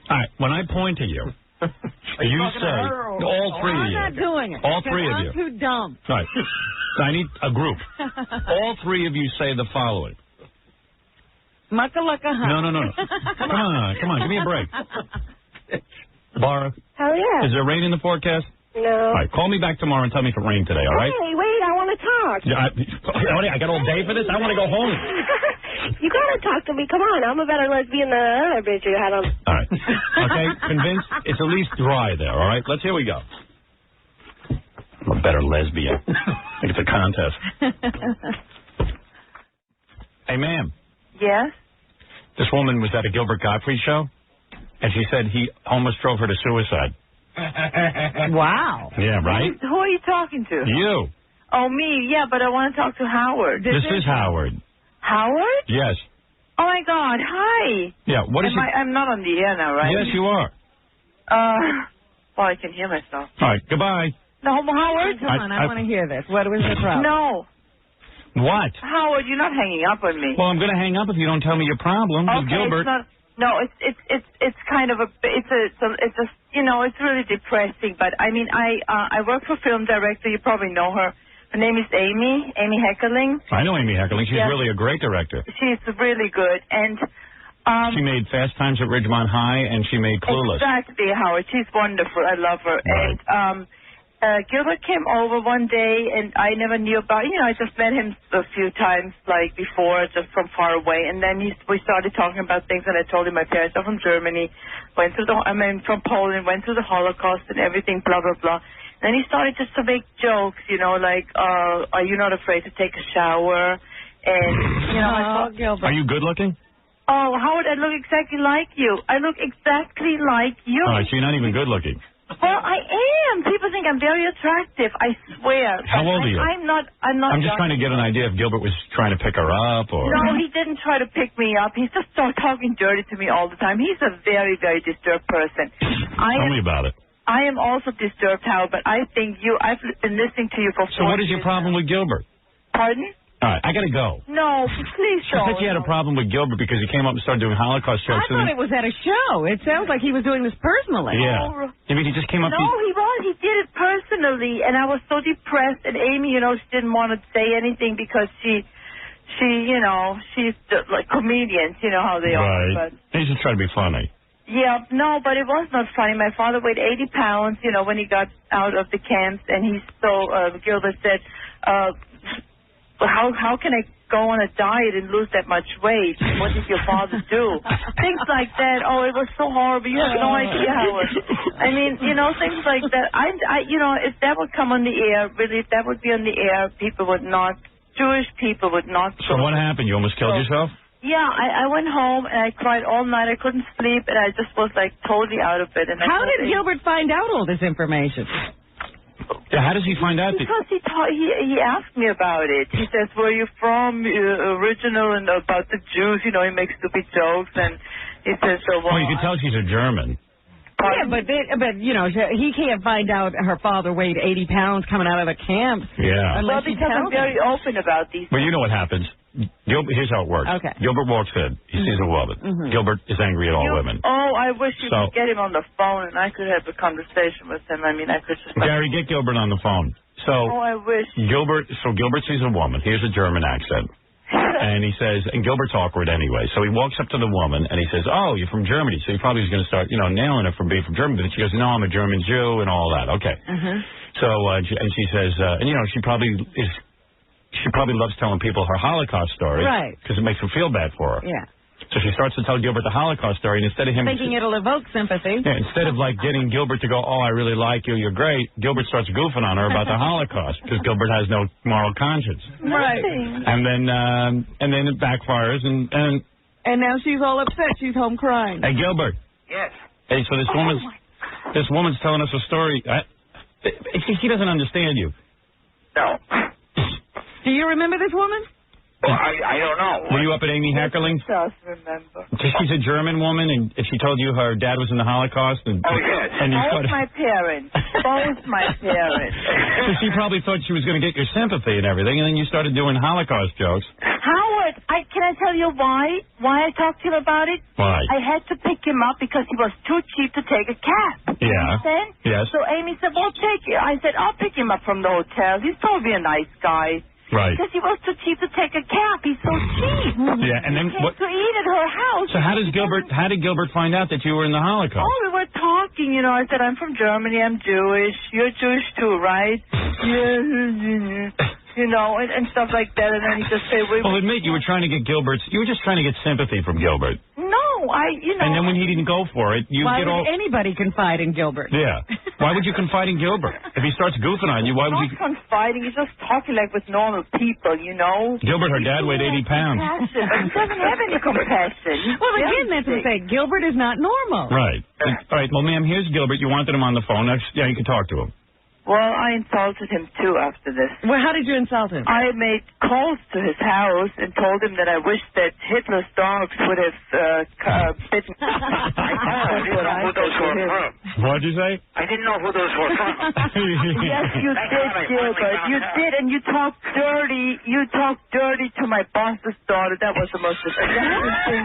All right, when I point to you, you say, all three of you. I'm not doing it. All three of you. I'm too dumb. All right. I need a group. All three of you say the following. Muckalacka. No. Come on, give me a break. Bar. Hell yeah. Is there rain in the forecast? No. All right, call me back tomorrow and tell me if it rained today, all right? Hey, wait, I want to talk. I got all day for this? I want to go home. You got to talk to me. Come on, I'm a better lesbian than the other bitch you had on. All right. Okay, convinced? It's at least dry there, all right? Here we go. better lesbian. I think it's a contest. Hey, ma'am. Yes? This woman was at a Gilbert Gottfried show, and she said he almost drove her to suicide. Wow. Yeah, right? Who are you talking to? You. Oh, me? Yeah, but I want to talk to Howard. This is Howard. Howard? Yes. Oh, my God. Hi. Yeah, what is it? I'm not on the air now, right? Yes, you are. Well, I can hear myself. All right, goodbye. No, Howard? Come on, I want to hear this. What was the problem? No. What? Howard, you're not hanging up on me. Well, I'm going to hang up if you don't tell me your problem with Gilbert. It's kind of it's really depressing. But I mean, I work for a film director. You probably know her. Her name is Amy Heckerling. I know Amy Heckerling. She's really a great director. She's really good, and she made Fast Times at Ridgemont High, and she made Clueless. Exactly, Howard. She's wonderful. I love her. Right. And Gilbert came over one day, and I never knew about. I just met him a few times, like before, just from far away. And then we started talking about things, and I told him my parents are from Germany, from Poland, went through the Holocaust and everything, blah blah blah. Then he started just to make jokes, like, are you not afraid to take a shower? And I thought, Gilbert. Are you good looking? Oh, Howard, I look exactly like you. I look exactly like you. All right, so you're not even good looking. Well, I am. People think I'm very attractive. I swear. How old are you? I'm not. I'm just trying to get an idea if Gilbert was trying to pick her up or. No, he didn't try to pick me up. He's just talking dirty to me all the time. He's a very, very disturbed person. Tell me about it. I am also disturbed, Howard, but I think I've been listening to you for 4 years. So what is your problem with Gilbert? Pardon? All right, I got to go. No, please She said you had a problem with Gilbert because he came up and started doing Holocaust jokes. I thought it was at a show. It sounds like he was doing this personally. Yeah. I mean, he just came up. No, he was. He did it personally, and I was so depressed. And Amy, she didn't want to say anything because she's like comedians, how they are. Right. He's just trying to be funny. Yeah, no, but it was not funny. My father weighed 80 pounds, when he got out of the camps, and Gilbert said, how can I go on a diet and lose that much weight? What did your father do? Things like that. Oh, it was so horrible. You have no idea, Howard. I mean, things like that. If that would come on the air, really, if that would be on the air, Jewish people would not. So what happened? You almost killed yourself? Yeah, I went home and I cried all night. I couldn't sleep, and I just was like totally out of it. And how did Gilbert find out all this information? Yeah, how does he find out? Because he asked me about it. He says, "Where are you from? Original and about the Jews." He makes stupid jokes, and he says, "So well." Well, you can tell she's a German. Yeah, but he can't find out her father weighed 80 pounds coming out of the camp. Yeah. Well, because I'm very open about these. Well, you know what happens. Here's how it works. Okay. Gilbert walks in. He sees a woman. Mm-hmm. Gilbert is angry at all women. Oh, I wish you could get him on the phone and I could have a conversation with him. I mean, I could just. Gary, get Gilbert on the phone. Oh, I wish. Gilbert sees a woman. Here's a German accent. And he says, and Gilbert's awkward anyway. So he walks up to the woman and he says, "Oh, you're from Germany." So he probably is going to start, nailing her for being from Germany. But she goes, "No, I'm a German Jew," and all that. Okay. Mm-hmm. So, and she says, she probably loves telling people her Holocaust story. Right. Because it makes her feel bad for her. Yeah. So she starts to tell Gilbert the Holocaust story, and instead of him thinking it'll evoke sympathy. Yeah, instead of getting Gilbert to go, "Oh, I really like you, you're great," Gilbert starts goofing on her about the Holocaust because Gilbert has no moral conscience. Right. And then it backfires, and now she's all upset. She's home crying. Hey, Gilbert. Yes. Hey, so this woman's telling us a story. She doesn't understand you. No. Do you remember this woman? Well, I don't know. Were you up at Amy Heckerling? Just remember. She's a German woman, and she told you her dad was in the Holocaust. And, oh, yes. And both my parents. Both my parents. So she probably thought she was going to get your sympathy and everything, and then you started doing Holocaust jokes. Howard, can I tell you why I talked to him about it? Why? I had to pick him up because he was too cheap to take a cab. Yeah. You understand? Yes. So Amy said, "Well, take it." I said, "I'll pick him up from the hotel. He's probably a nice guy." Right. Because he was too cheap to take a cab. He's so cheap. Yeah, and then what? To eat at her house. So how did Gilbert find out that you were in the Holocaust? Oh, we were talking. I said, "I'm from Germany. I'm Jewish. You're Jewish too, right?" Yeah. And stuff like that. And then he just said, "Well, admit you were trying to get sympathy from Gilbert." No, And then when he didn't go for it, you why get all... would anybody confide in Gilbert? Yeah. Why would you confide in Gilbert? If he starts goofing on you, why would you... Not confiding. He's just talking like with normal people, you know. Gilbert, her dad weighed 80 pounds. Compassion, but he doesn't have any compassion. Well, again, that's what I'm saying. Gilbert is not normal. Right. All right. Well, ma'am, here's Gilbert. You wanted him on the phone. Yeah, you can talk to him. Well, I insulted him, too, after this. Well, how did you insult him? I made calls to his house and told him that I wish that Hitler's dogs would have bitten. I didn't know who those were from. What'd you say? I didn't know who those were from. Yes, you did, Gilbert. You did, and you talked dirty. You talked dirty to my boss's daughter. That was the most disgusting thing.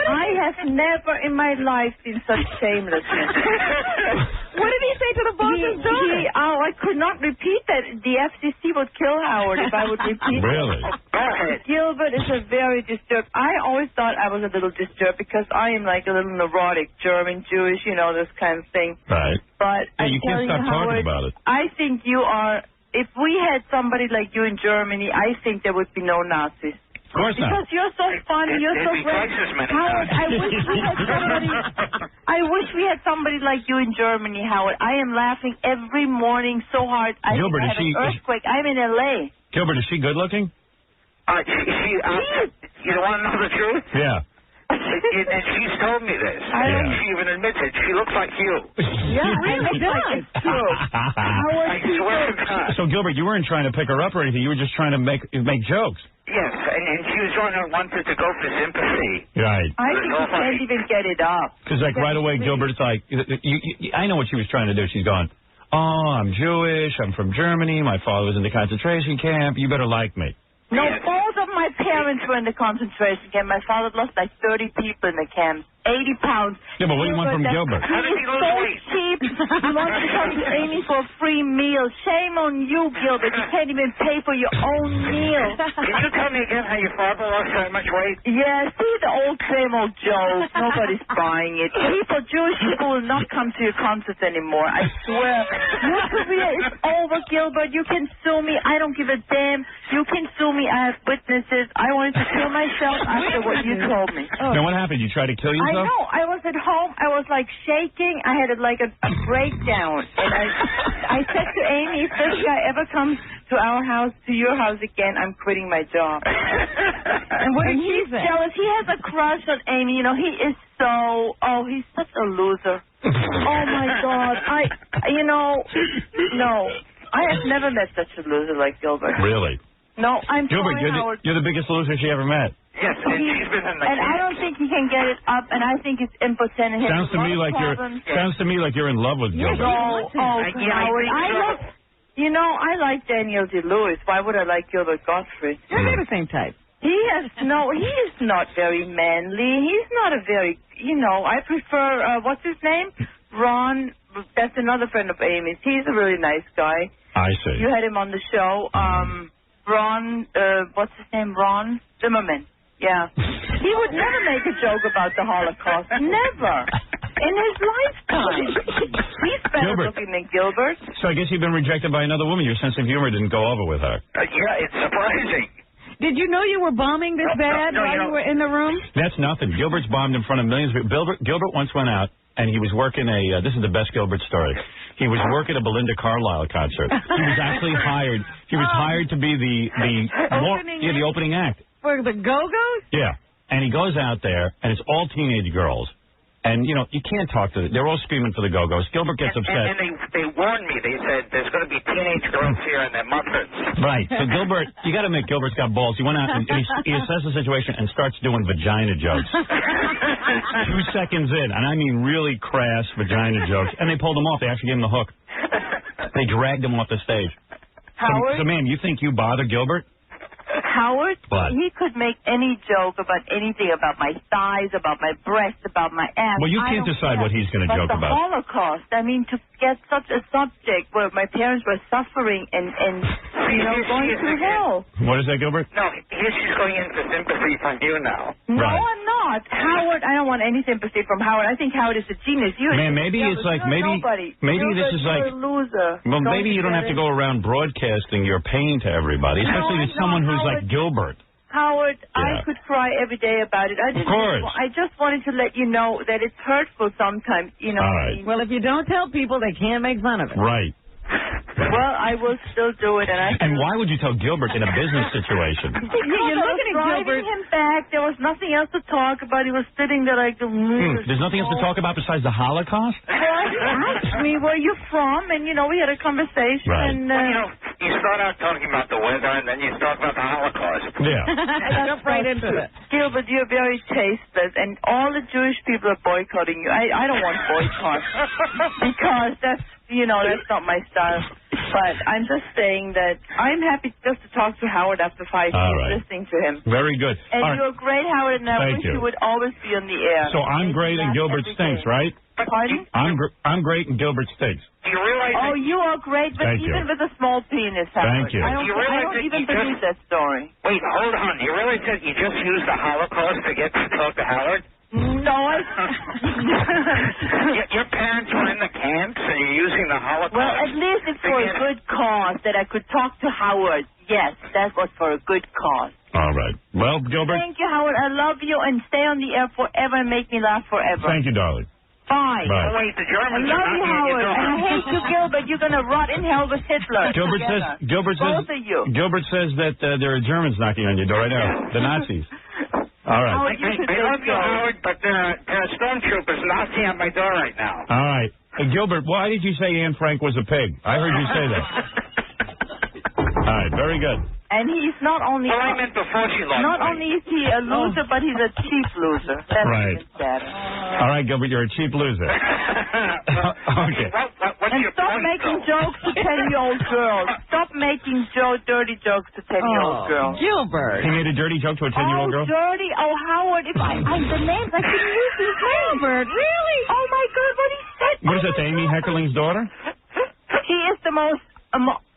I have never in my life seen such shamelessness. What did he say to the boss's daughter? I could not repeat that. The FCC would kill Howard if I would repeat Really? it. Gilbert is a very disturbed. I always thought I was a little disturbed because I am like a little neurotic, German, Jewish, you know, this kind of thing. Right. But yeah, you can't stop talking Howard, about it. I think you are. If we had somebody like you in Germany, I think there would be no Nazis. Of course not. Because you're so funny, you're so great. Howard, I wish we had somebody like you in Germany, Howard. I am laughing every morning so hard. Gilbert, I have an earthquake. I'm in L.A. Gilbert, is she good looking? You don't want to know the truth? Yeah. And she's told me this. She even admits it. She looks like you. Yeah, really does. I swear to God. So, Gilbert, you weren't trying to pick her up or anything. You were just trying to make jokes. Yes, and she was wanted to go for sympathy. Right. I think you can't even get it up. Because, like, right away, Gilbert's like, I know what she was trying to do. She's going, oh, I'm Jewish. I'm from Germany. My father was in the concentration camp. You better like me. No, both of my parents were in the concentration camp. My father lost like 30 people in the camp. 80 pounds. Yeah, but what do you want from Gilbert? He is so cheap. He wants to come to Amy for a free meal. Shame on you, Gilbert. You can't even pay for your own meal. Can you tell me again how your father lost so much weight? Yeah, see the same old joke. Nobody's buying it. Jewish people will not come to your concerts anymore. I swear. Your career is over, Gilbert. You can sue me. I don't give a damn. You can sue me. I have witnesses. I wanted to kill myself after what you told me. Now, what happened? You tried to kill yourself? I know. I was at home. I was like shaking. I had like a breakdown. And I said to Amy, if this guy ever comes to our house, to your house again, I'm quitting my job. And what did he say? Jealous. He has a crush on Amy. You know, he is so. Oh, he's such a loser. Oh my God. No. I have never met such a loser like Gilbert. Really? No, I'm Gilbert, sorry, Howard. you're the biggest loser she ever met. Yes, and she's been in the and I don't think he can get it up, and I think it's impotent. Sounds to me like you're in love with Gilbert. No, Howard. I like Daniel DeLewis. Why would I like Gilbert Gottfried? They're the same type. He is not very manly. He's not a very, I prefer, what's his name? Ron, that's another friend of Amy's. He's a really nice guy. I see. You had him on the show. Ron, what's his name? Ron Zimmerman. Yeah. He would never make a joke about the Holocaust. Never. In his lifetime. He's better looking than Gilbert. So I guess you've been rejected by another woman. Your sense of humor didn't go over with her. Yeah, it's surprising. Did you know you were bombing this bad while you were in the room? That's nothing. Gilbert's bombed in front of millions of people. Gilbert once went out, and he was working this is the best Gilbert story. He was working a Belinda Carlisle concert. He was actually hired. He was hired to be the opening act. For the Go-Go's? Yeah. And he goes out there, and it's all teenage girls. And, you can't talk to them. They're all screaming for the Go-Go's. Gilbert gets upset. And they warned me. They said there's going to be teenage girls here and their mothers. Right. So Gilbert, you got to admit, Gilbert's got balls. He went out and he assessed the situation and starts doing vagina jokes. 2 seconds in, and I mean really crass vagina jokes. And they pulled him off. They actually gave him the hook. They dragged him off the stage. Howard? So ma'am, you think you bother Gilbert? Howard, he could make any joke about anything, about my thighs, about my breasts, about my ass. Well, you can't decide what he's going to joke about. The Holocaust, I mean, to get such a subject where my parents were suffering and going through hell. What is that, Gilbert? No, here she's going in for sympathy from you now. No, I'm not. Howard, I don't want any sympathy from Howard. I think Howard is a genius. Man, maybe it's like, maybe this is like, a loser. Well, maybe you don't have to go around broadcasting your pain to everybody, especially to someone who's like Gilbert. Howard, I could cry every day about it. Of course. I just wanted to let you know that it's hurtful sometimes, you know. All right. Well, if you don't tell people, they can't make fun of it. Right. Well, I will still do it. And why would you tell Gilbert in a business situation? You're looking at Gilbert. Him back. There was nothing else to talk about. He was sitting there like the There's nothing else to talk about besides the Holocaust? Well, he asked me where you from, and, you know, we had a conversation. Right. And, you start out talking about the weather, and then you talk about the Holocaust. Yeah. Jump right into it. Gilbert, you're very tasteless, and all the Jewish people are boycotting you. I don't want boycott because that's, you know, that's not my style. But I'm just saying that I'm happy just to talk to Howard after 5 years, listening to him. Very good. And All you're great, Howard, and I Thank wish you. you would always be on the air. So I'm great and Gilbert stinks, right? Pardon? I'm great and Gilbert stinks. Do you realize? Oh, you are great, but Thank even you. with a small penis, Howard. Thank you. I don't even believe that story. Wait, hold on. You realize that you just used the Holocaust to get to talk to Howard? No, Your parents were in the camps, and you're using the Holocaust. Well, at least it's for a good cause that I could talk to Howard. Yes, that was for a good cause. All right. Well, Gilbert. Thank you, Howard. I love you, and stay on the air forever and make me laugh forever. Thank you, darling. Bye. Bye. Wait, the Germans I love are you, not Howard. And I hate you, Gilbert. You're going to rot in hell with Hitler. Gilbert Both of you. Gilbert says that there are Germans knocking on your door right now. The Nazis. All right. Howard, you should I love you, Howard, but there are stormtroopers knocking at my door right now. All right. Gilbert, why did you say Anne Frank was a pig? I heard you say that. All right. Very good. And he's not only... Well, I meant before she lost Not weight. only is he a loser, but he's a cheap loser. That's Right. even better. All right, Gilbert, you're a cheap loser. Okay. And stop making jokes to 10-year-old girls. Stop making dirty jokes to 10-year-old girls. Gilbert. He made a dirty joke to a 10-year-old girl? Dirty. Oh, Howard, if I the names, I couldn't use these names. Gilbert, really? Oh, my God, what he said. What is that, Amy Heckerling's daughter? She is the most...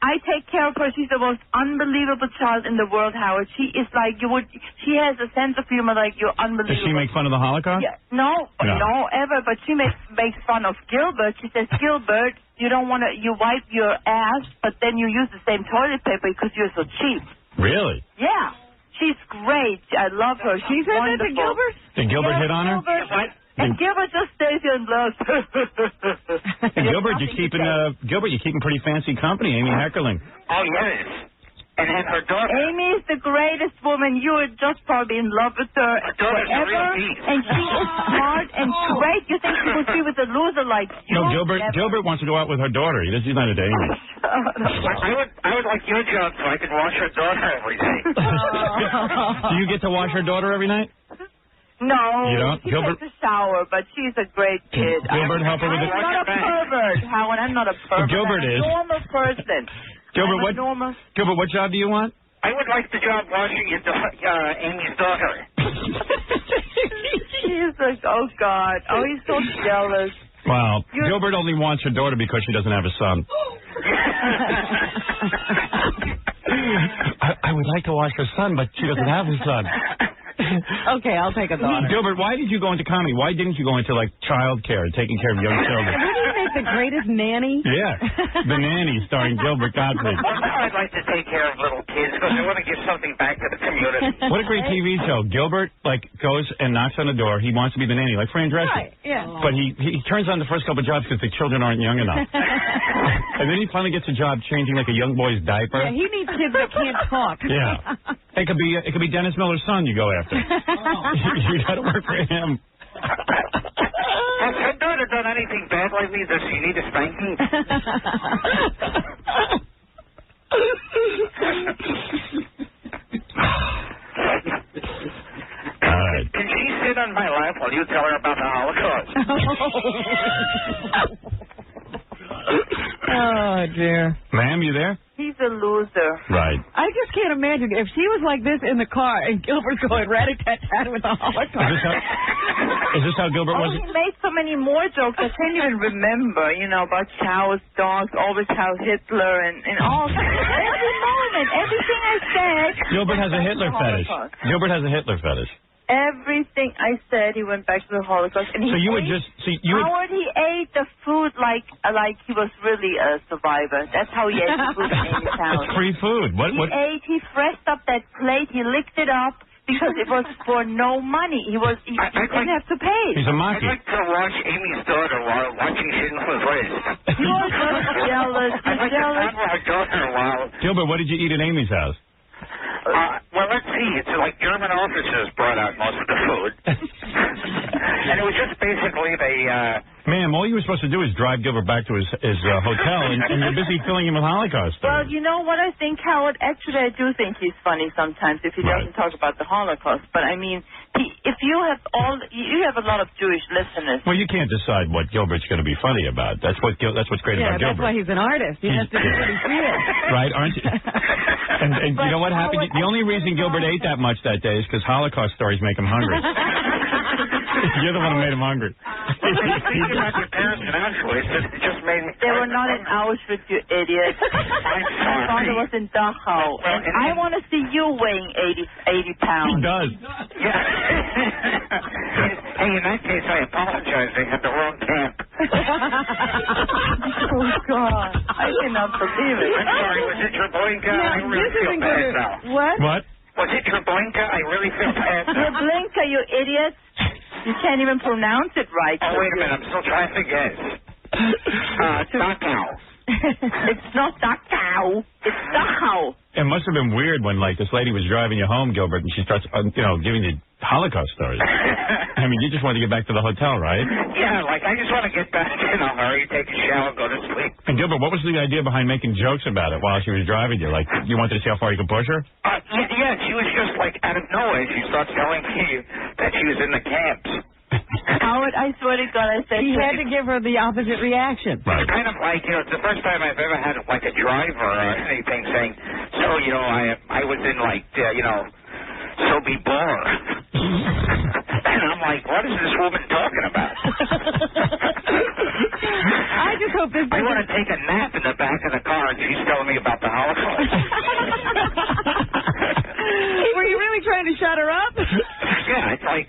I take care of her. She's the most unbelievable child in the world, Howard. She is like you would... She has a sense of humor like you're unbelievable. Does she make fun of the Holocaust? Yeah, no, ever. But she makes fun of Gilbert. She says, Gilbert, you don't want to... You wipe your ass, but then you use the same toilet paper because you're so cheap. Really? Yeah. She's great. I love her. She's said that to wonderful. Gilbert? Did Gilbert hit on her? And Gilbert just stays here and laughs. Hey, Gilbert, you're keeping pretty fancy company, Amy Heckerling. Oh, yes. And then her daughter. Amy is the greatest woman. You are just probably in love with her daughter's a real forever. beast. And she is smart and great. You think she would be with a loser like you? No, Gilbert wants to go out with her daughter. He's not into Amy. I would like your job so I could wash her daughter every day. Do you get to wash her daughter every night? No, You don't? she Gilbert- takes a shower, but she's a great kid. Gilbert help her with I'm it? not a pervert, Howard. I'm not a pervert. Gilbert I'm a is. normal person. Gilbert, Gilbert, what job do you want? I would like the job washing Amy's daughter. She's like, oh, God. Oh, he's so jealous. Wow. Gilbert only wants her daughter because she doesn't have a son. I would like to watch her son, but she doesn't have a son. Okay, I'll take a daughter. Gilbert, why did you go into comedy? Why didn't you go into, like, child care, taking care of young children? Didn't you make The Greatest Nanny? Yeah. The Nanny, starring Gilbert Gottfried. I'd like to take care of little kids because I want to give something back to the community. What a great TV show. Gilbert, like, goes and knocks on the door. He wants to be the nanny, like Fran Drescher. Right, yeah. But he turns on the first couple of jobs because the children aren't young enough. And then he finally gets a job changing, like, a young boy's diaper. Yeah, he needs kids that can't talk. Yeah. It could be Dennis Miller's son you go after. You got to work for him. Has her daughter done anything bad lately? Does she need a spanking? All right. Can she sit on my lap while you tell her about the Holocaust? Oh, dear. Ma'am, you there? He's a loser. Right. I just can't imagine if she was like this in the car and Gilbert's going rat-a-tat-tat with the Holocaust. Is this how Gilbert was? He made so many more jokes. I can't even remember, about cows, dogs, always how Hitler and all. Every moment, everything I said. Gilbert has a Hitler fetish. Holocaust. Gilbert has a Hitler fetish. everything I said. He went back to the Holocaust, and he So you would ate, just see you. Howard, he ate the food like he was really a survivor. That's how he ate the food in Amy's house. It's free food. What? He freshed up that plate. He licked it up because it was for no money. He didn't have to pay. He's a monkey. I'd like to watch Amy's daughter while watching Schindler's List. You are just jealous. I'd like to have my daughter while. Gilbert, what did you eat at Amy's house? Well, let's see. It's like German officers brought out most of the food. And it was just basically Ma'am, all you were supposed to do is drive Gilbert back to his hotel, and you're busy filling him with Holocaust. Well, you know what I think, Howard? Actually, I do think he's funny sometimes if he doesn't talk about the Holocaust. But I mean, if you have you have a lot of Jewish listeners. Well, you can't decide what Gilbert's going to be funny about. That's what's great about Gilbert. That's why he's an artist. He has to do what he feels. Right, aren't you? And you know what happened? The only reason Gilbert ate that much that day is because Holocaust stories make him hungry. You're the one who made him hungry. They were not in Auschwitz, you idiot. My father was in Dachau. And I want to see you weighing 80 pounds. He does. Yeah. Hey, in that case, I apologize. They had the wrong camp. Oh, God. I cannot believe it. I'm sorry. Was it Treblinka? I really feel bad now. What? Was it Treblinka? I really feel bad now. Treblinka, you idiot. You can't even pronounce it right. Oh, wait a minute. I'm still trying to guess. Dachau. It's not Dachau. It's Dachau. It must have been weird when, like, this lady was driving you home, Gilbert, and she starts, giving you Holocaust stories. I mean, you just want to get back to the hotel, right? Yeah, like, I just want to get back in a hurry, take a shower, go to sleep. And, Gilbert, what was the idea behind making jokes about it while she was driving you? Like, you wanted to see how far you could push her? Yeah, she was just, like, out of nowhere. She starts telling me that she was in the camps. Howard, I swear to God, I said he had to give her the opposite reaction. Right. It's kind of like, it's the first time I've ever had, like, a driver or anything saying, so, I was in, like, Sobibor. And I'm like, what is this woman talking about? I just hope this... I want to take a nap in the back of the car, and she's telling me about the Holocaust. Were you really trying to shut her up? Yeah, it's like...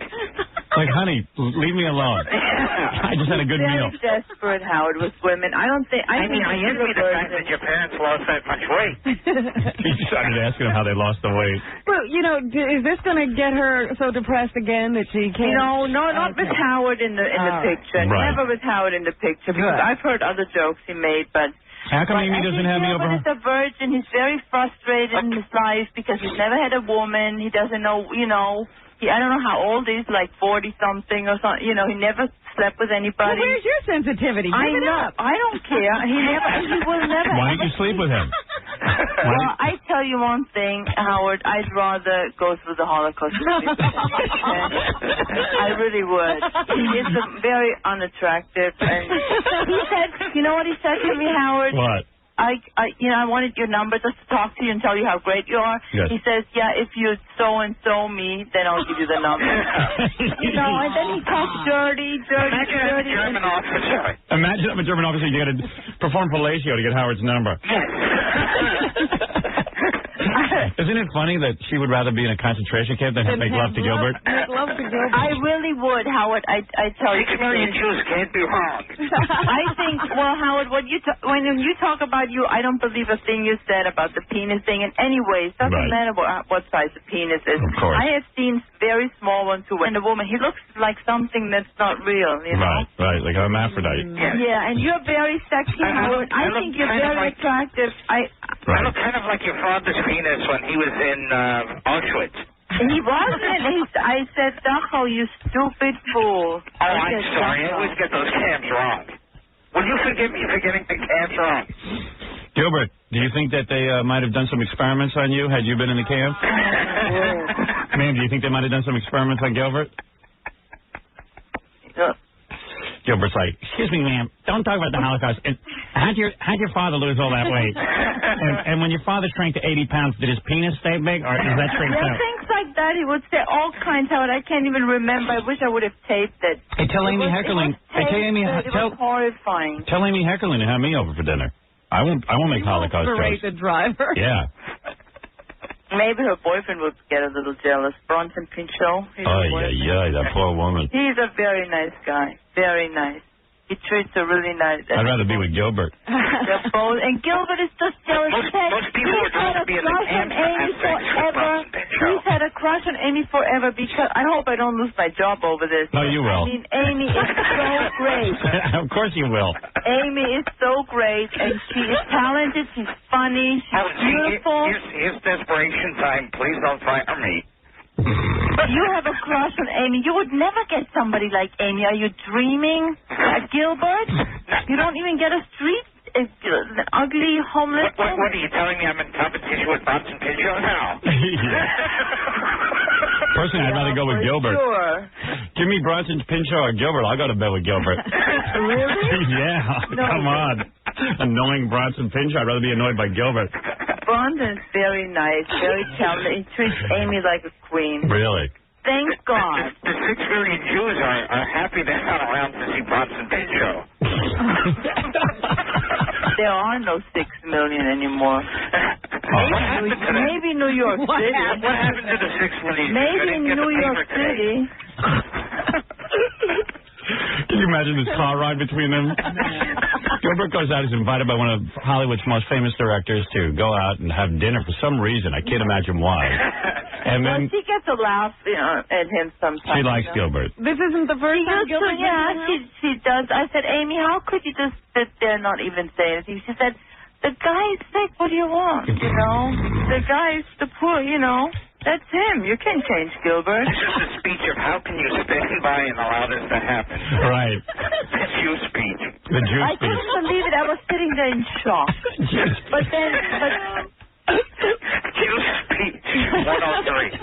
Like, honey, leave me alone. I just had a good meal. Very desperate, Howard, with women. I envy the fact that your parents lost that much weight. He started asking them how they lost the weight. Well, is this going to get her so depressed again that she can't? No, not with Howard in the picture. Right. Never with Howard in the picture, because I've heard other jokes he made, but... How come Amy doesn't have me over? He's a virgin. He's very frustrated in his life because he's never had a woman. He doesn't know, I don't know how old he is, like 40-something or something. He never slept with anybody. Well, where's your sensitivity? I Give it know. up. I don't care. He will never. Why don't you sleep with him? Well, I tell you one thing, Howard. I'd rather go through the Holocaust. I really would. He is very unattractive, and he said, you know what he said to me, Howard? What? I wanted your number just to talk to you and tell you how great you are. Yes. He says, yeah, if you so-and-so me, then I'll give you the number. And then he talks dirty. Imagine I'm a German officer. Imagine I'm a German officer. You got to perform fellatio to get Howard's number. Isn't it funny that she would rather be in a concentration camp than make love to Gilbert? Make love to Gilbert. I really would, Howard. I tell you. 6 million Jews can't be wrong. I think, well, Howard, when you talk about you, I don't believe a thing you said about the penis thing. And anyways, doesn't matter what size the penis is. Of course. I have seen very small ones too. And a woman, he looks like something that's not real. Right, like a hermaphrodite. Yeah, and you're very sexy, Howard. I think you're very attractive. I look kind of like your father's penis when he was in Auschwitz. He wasn't. I said, Dachau, you stupid fool. Oh, I'm sorry. I always get those camps wrong. Will you forgive me for getting the camps wrong? Gilbert, do you think that they might have done some experiments on you had you been in the camp? Ma'am, do you think they might have done some experiments on Gilbert? Gilbert's like, excuse me, ma'am, don't talk about the Holocaust. And how'd your father lose all that weight? And when your father shrank to 80 pounds, did his penis stay big, or is that shrinked out? Things like that. He would say all kinds of it. I can't even remember. I wish I would have taped it. Hey, tell Amy Heckerling. It was horrifying. Tell Amy Heckerling to have me over for dinner. I won't make Holocaust jokes. Berate the driver. Yeah. Maybe her boyfriend would get a little jealous. Bronson Pinchot. That poor woman. He's a very nice guy. Very nice. He treats her really nice. I'd rather be with Gilbert. They're both, and Gilbert is just jealous. Most people would rather be in the pants than have sex with Bronson Pinchot. He's had a crush on Amy forever because I hope I don't lose my job over this. No, you will. I mean, Amy is so great. Of course you will. Amy is so great, and she is talented. She's funny. She's beautiful. Here's desperation time. Please don't fire me. You have a crush on Amy. You would never get somebody like Amy. Are you dreaming? Gilbert? You don't even get a street ugly homeless. What are you telling me? I'm in competition with Bronson Pinchot now? Personally, I'd rather go with Gilbert. Sure. Give me Bronson Pinchot or Gilbert. I'll go to bed with Gilbert. Really? Yeah. No. Come on. Annoying Bronson Pinchot. I'd rather be annoyed by Gilbert. Bronson is very nice, very talented. He treats Amy like a queen. Really? Thank God. The 6 million Jews are happy they're not around to see Bronson Pinchot. There are no 6 million anymore. Maybe New York City. What happened to the 6 million? Maybe New York City. Can you imagine this car ride between them? Gilbert goes out, he's invited by one of Hollywood's most famous directors to go out and have dinner for some reason. I can't imagine why. And then she gets a laugh at him sometimes. She likes Gilbert. This isn't the first time Gilbert. She does. I said, Amy, how could you just sit there and not even say anything? She said, the guy's sick. What do you want? You know, the guy's the poor. You know. That's him. You can't change Gilbert. It's just a speech of how can you stand by and allow this to happen. Right. The Jew speech. The Jew I speech. couldn't believe it. I was sitting there in shock. But then, Jew speech 103.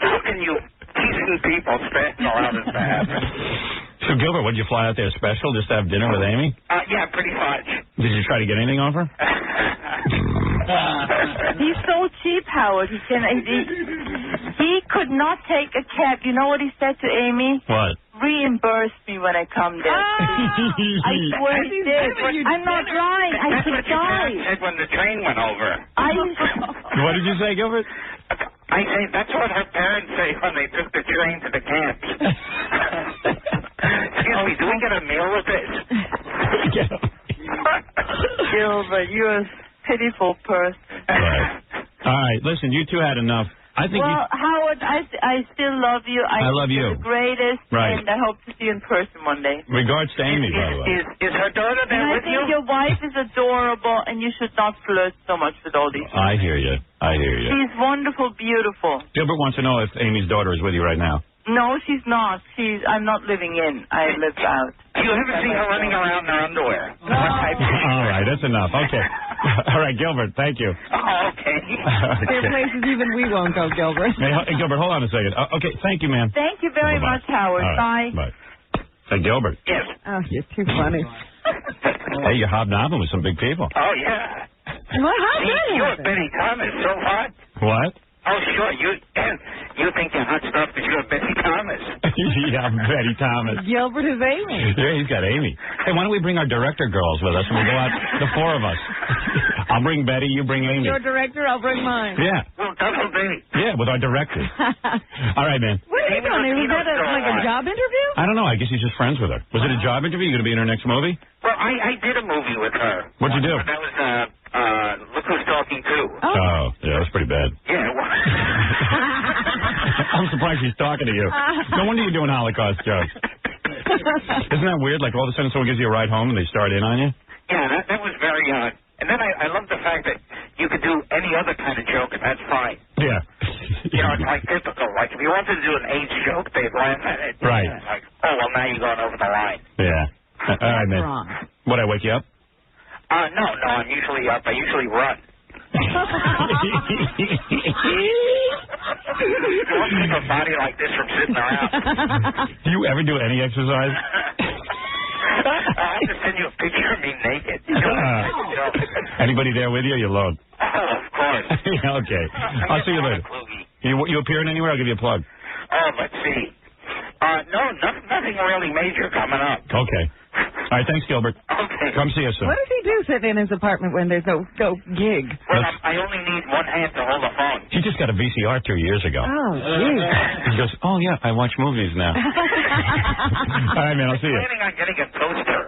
How can you decent people stand and allow this to happen? So, Gilbert, would you fly out there special just to have dinner with Amy? Yeah, pretty much. Did you try to get anything off her? He's so cheap, Howard. He could not take a cab. You know what he said to Amy? What? Reimburse me when I come there. I swear he did. I'm not lying. I could die. Said when the train went over. What did you say, Gilbert? I say that's what her parents say when they took the train to the camp. Excuse me, do we get a meal with this? Gilbert, you're a pitiful person. Right. All right, listen, you two had enough. Howard, I still love you. I love you. You're the greatest, right. And I hope to see you in person one day. Regards to Amy, by the way. Is her daughter there with you? I think your wife is adorable, and you should not flirt so much with all these people. I hear you. She's wonderful, beautiful. Gilbert wants to know if Amy's daughter is with you right now. No, she's not. I'm not living in. I live out. Do you ever see her running around in her underwear? No. All right, that's enough. Okay. All right, Gilbert, thank you. Oh, okay. There are places even we won't go, Gilbert. Hey, Gilbert, hold on a second. Okay, thank you, man. Thank you very much, Howard. Right, bye. Hey, Gilbert. Yes. Oh, you're too funny. Hey, you're hobnobbing with some big people. Oh, yeah. Well, how did you and Betty Thomas, so hot. What? Oh, sure. You think you're hot stuff because you're Betty Thomas. Yeah, I'm Betty Thomas. Gilbert is Amy. Yeah, he's got Amy. Hey, why don't we bring our director girls with us and we'll go out, the four of us. I'll bring Betty, you bring Amy. Your director, I'll bring mine. Yeah. Well, double date. Yeah, with our director. All right, man. What are you doing? Was that like a job interview? I don't know. I guess he's just friends with her. Was it a job interview? You going to be in her next movie? Well, I did a movie with her. What'd you do? That was, Look Who's Talking Too. Oh, yeah, that was pretty bad. Yeah, it was. I'm surprised she's talking to you. No wonder you're doing Holocaust jokes. Isn't that weird? Like, all of a sudden someone gives you a ride home and they start in on you? Yeah, that was very odd. And then I love the fact that you could do any other kind of joke, and that's fine. Yeah. You know, it's like typical. Like, if you wanted to do an AIDS joke, they'd laugh at it. Right. It's like, oh, well, now you're going over the line. Yeah. All right, man. Wrong. What, I wake you up? No, I'm usually up. I usually run. You won't keep a body like this from sitting around. Do you ever do any exercise? I'll have to send you a picture of me naked. Anybody there with you? Or you alone? Oh, of course. Okay. I'll see you later. You appearing anywhere? I'll give you a plug. Oh, let's see. No, nothing really major coming up. Okay. All right, thanks, Gilbert. Okay. Come see us soon. What does he do sitting in his apartment when there's no gig? Well, I only need one hand to hold the phone. He just got a VCR 2 years ago. Oh, geez. He goes, oh, yeah, I watch movies now. All right, man, I'll see you. I'm planning on getting a toaster.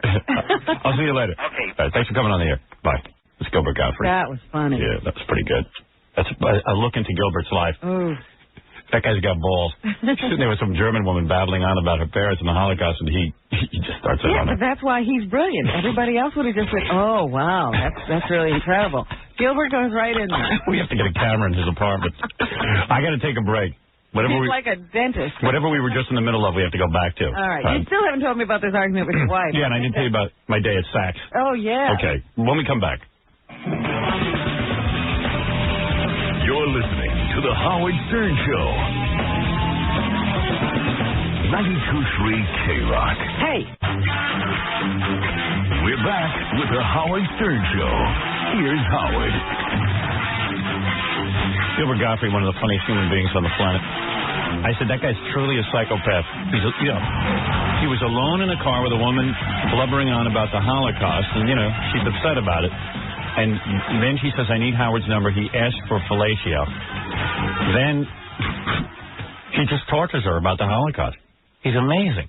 I'll see you later. Okay. All right, thanks for coming on the air. Bye. It's Gilbert Godfrey. That was funny. Yeah, that was pretty good. That's a look into Gilbert's life. Oh. That guy's got balls. He's sitting there with some German woman babbling on about her parents and the Holocaust, and he just starts in on Yeah, but it. that's why he's brilliant. Everybody else would have just said, oh, wow, that's really incredible. Gilbert goes right in there. We have to get a camera in his apartment. I got to take a break. He's like a dentist. Whatever we were just in the middle of, we have to go back to. All right. You still haven't told me about this argument with your wife. Yeah, and I didn't tell you about my day at Saks. Oh, yeah. Okay, when we come back. You're listening to The Howard Stern Show. 92.3 K-Rock. Hey. We're back with The Howard Stern Show. Here's Howard. Gilbert Godfrey, one of the funniest human beings on the planet. I said, that guy's truly a psychopath. He was alone in a car with a woman blubbering on about the Holocaust, and, she's upset about it. And then she says, I need Howard's number. He asked for fellatio. Then he just tortures her about the Holocaust. He's amazing.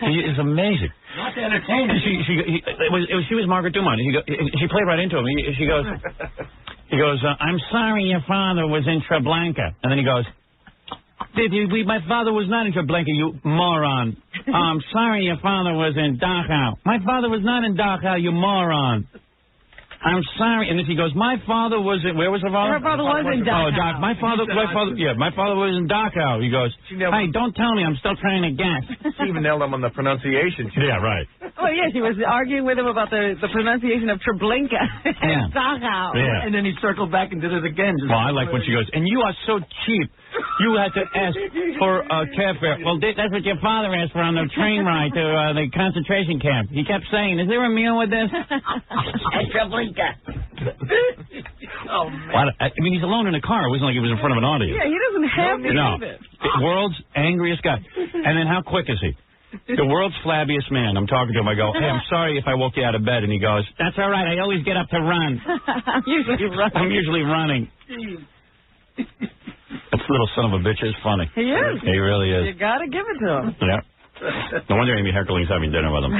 He is amazing. Not entertaining. She was Margaret Dumont. She played right into him. He goes, I'm sorry your father was in Treblinka. And then he goes, my father was not in Treblinka, you moron. I'm sorry your father was in Dachau. My father was not in Dachau, you moron. I'm sorry. And then he goes, my father was in, where was her father? Her father was in Dachau. Oh, my father was in Dachau. He goes, hey, don't tell me, I'm still trying to guess. She even nailed him on the pronunciation. Yeah, right. Oh, yeah, she was arguing with him about the pronunciation of Treblinka. Yeah. Dachau. Yeah. And then he circled back and did it again. Well, I like when she goes, and you are so cheap. You had to ask for cab fare. Well, that's what your father asked for on the train ride to the concentration camp. He kept saying, is there a meal with this? Treblinka. Oh, man. I mean, he's alone in a car. It wasn't like he was in front of an audience. Yeah, he doesn't have to do it. World's angriest guy. And then how quick is he? The world's flabbiest man. I'm talking to him. I go, hey, I'm sorry if I woke you out of bed. And he goes, that's all right. I always get up to run. I'm usually running. That little son of a bitch is funny. He is. He really is. You got to give it to him. Yeah. No wonder Amy Heckerling's having dinner with him.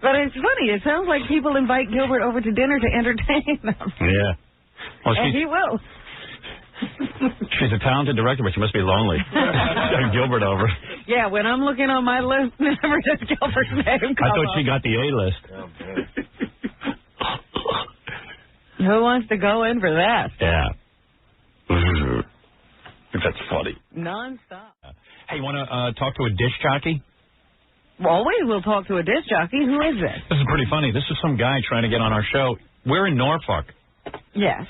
But it's funny. It sounds like people invite Gilbert over to dinner to entertain them. Yeah. Well, and he will. She's a talented director, but she must be lonely. Got Gilbert over. Yeah, when I'm looking on my list, never does Gilbert's name come I thought up. she got the A-list. Who wants to go in for that? Yeah. That's funny. Non-stop. Hey, you want to talk to a disc jockey? Always we'll talk to a disc jockey. Who is this? This is pretty funny. This is some guy trying to get on our show. We're in Norfolk. Yes.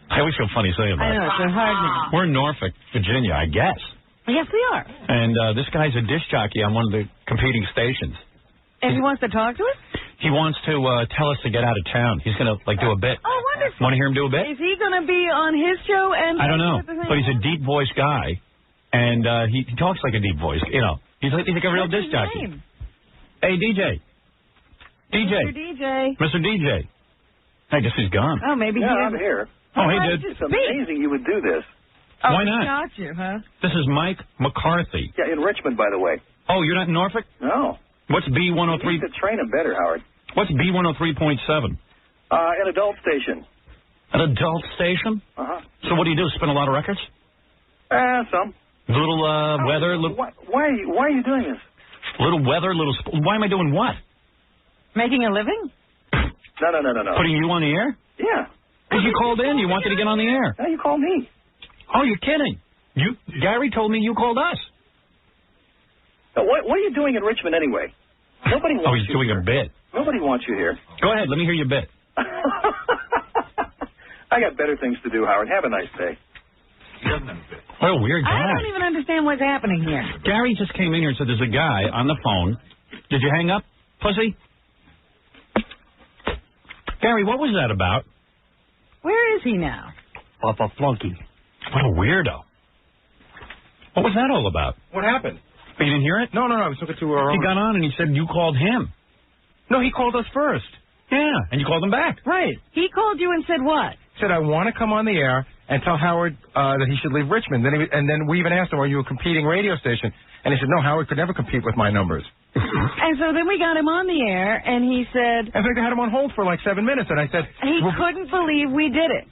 I always feel funny saying that. I know, it's a hard name. We're in Norfolk, Virginia, I guess. Yes, we are. And this guy's a disc jockey on one of the competing stations. And he wants to talk to us? He wants to tell us to get out of town. He's going to, do a bit. Oh, wonderful. Want to hear him do a bit? Is he going to be on his show? And I don't know, but he's a deep voice guy. And he talks like a deep voice. He's like a real disc jockey. Name? Hey, DJ. Mr. DJ. I guess he's gone. Oh, maybe I'm here. Oh, hey, dude. It's amazing you would do this. Oh, why not? Got you, huh? This is Mike McCarthy. Yeah, in Richmond, by the way. Oh, you're not in Norfolk? No. What's B103? You need to train him better, Howard. What's B103.7? An adult station. An adult station? Uh-huh. So what do you do, spin a lot of records? Some. Little weather? Why are you doing this? Little weather, why am I doing what? Making a living? No. Putting you on the air? Yeah. Because you called in, you wanted to get on the air. No, you called me. Oh, you're kidding. Gary told me you called us. What are you doing in Richmond anyway? Nobody wants you. Oh, he's doing here. a bit. Nobody wants you here. Go ahead, let me hear your bit. I got better things to do, Howard. Have a nice day. What a weird guy. I don't even understand what's happening here. Gary just came in here and said there's a guy on the phone. Did you hang up, pussy? Gary, what was that about? Where is he now? Papa Flunky. What a weirdo. What was that all about? What happened? But you didn't hear it? No, I was talking to He got on and he said you called him. No, he called us first. Yeah, and you called him back. Right. He called you and said what? Said, I want to come on the air and tell Howard that he should leave Richmond. And then we even asked him, are you a competing radio station? And he said, no, Howard could never compete with my numbers. And so then we got him on the air, and he said... In fact, I had him on hold for like 7 minutes, and I said... He couldn't believe we did it.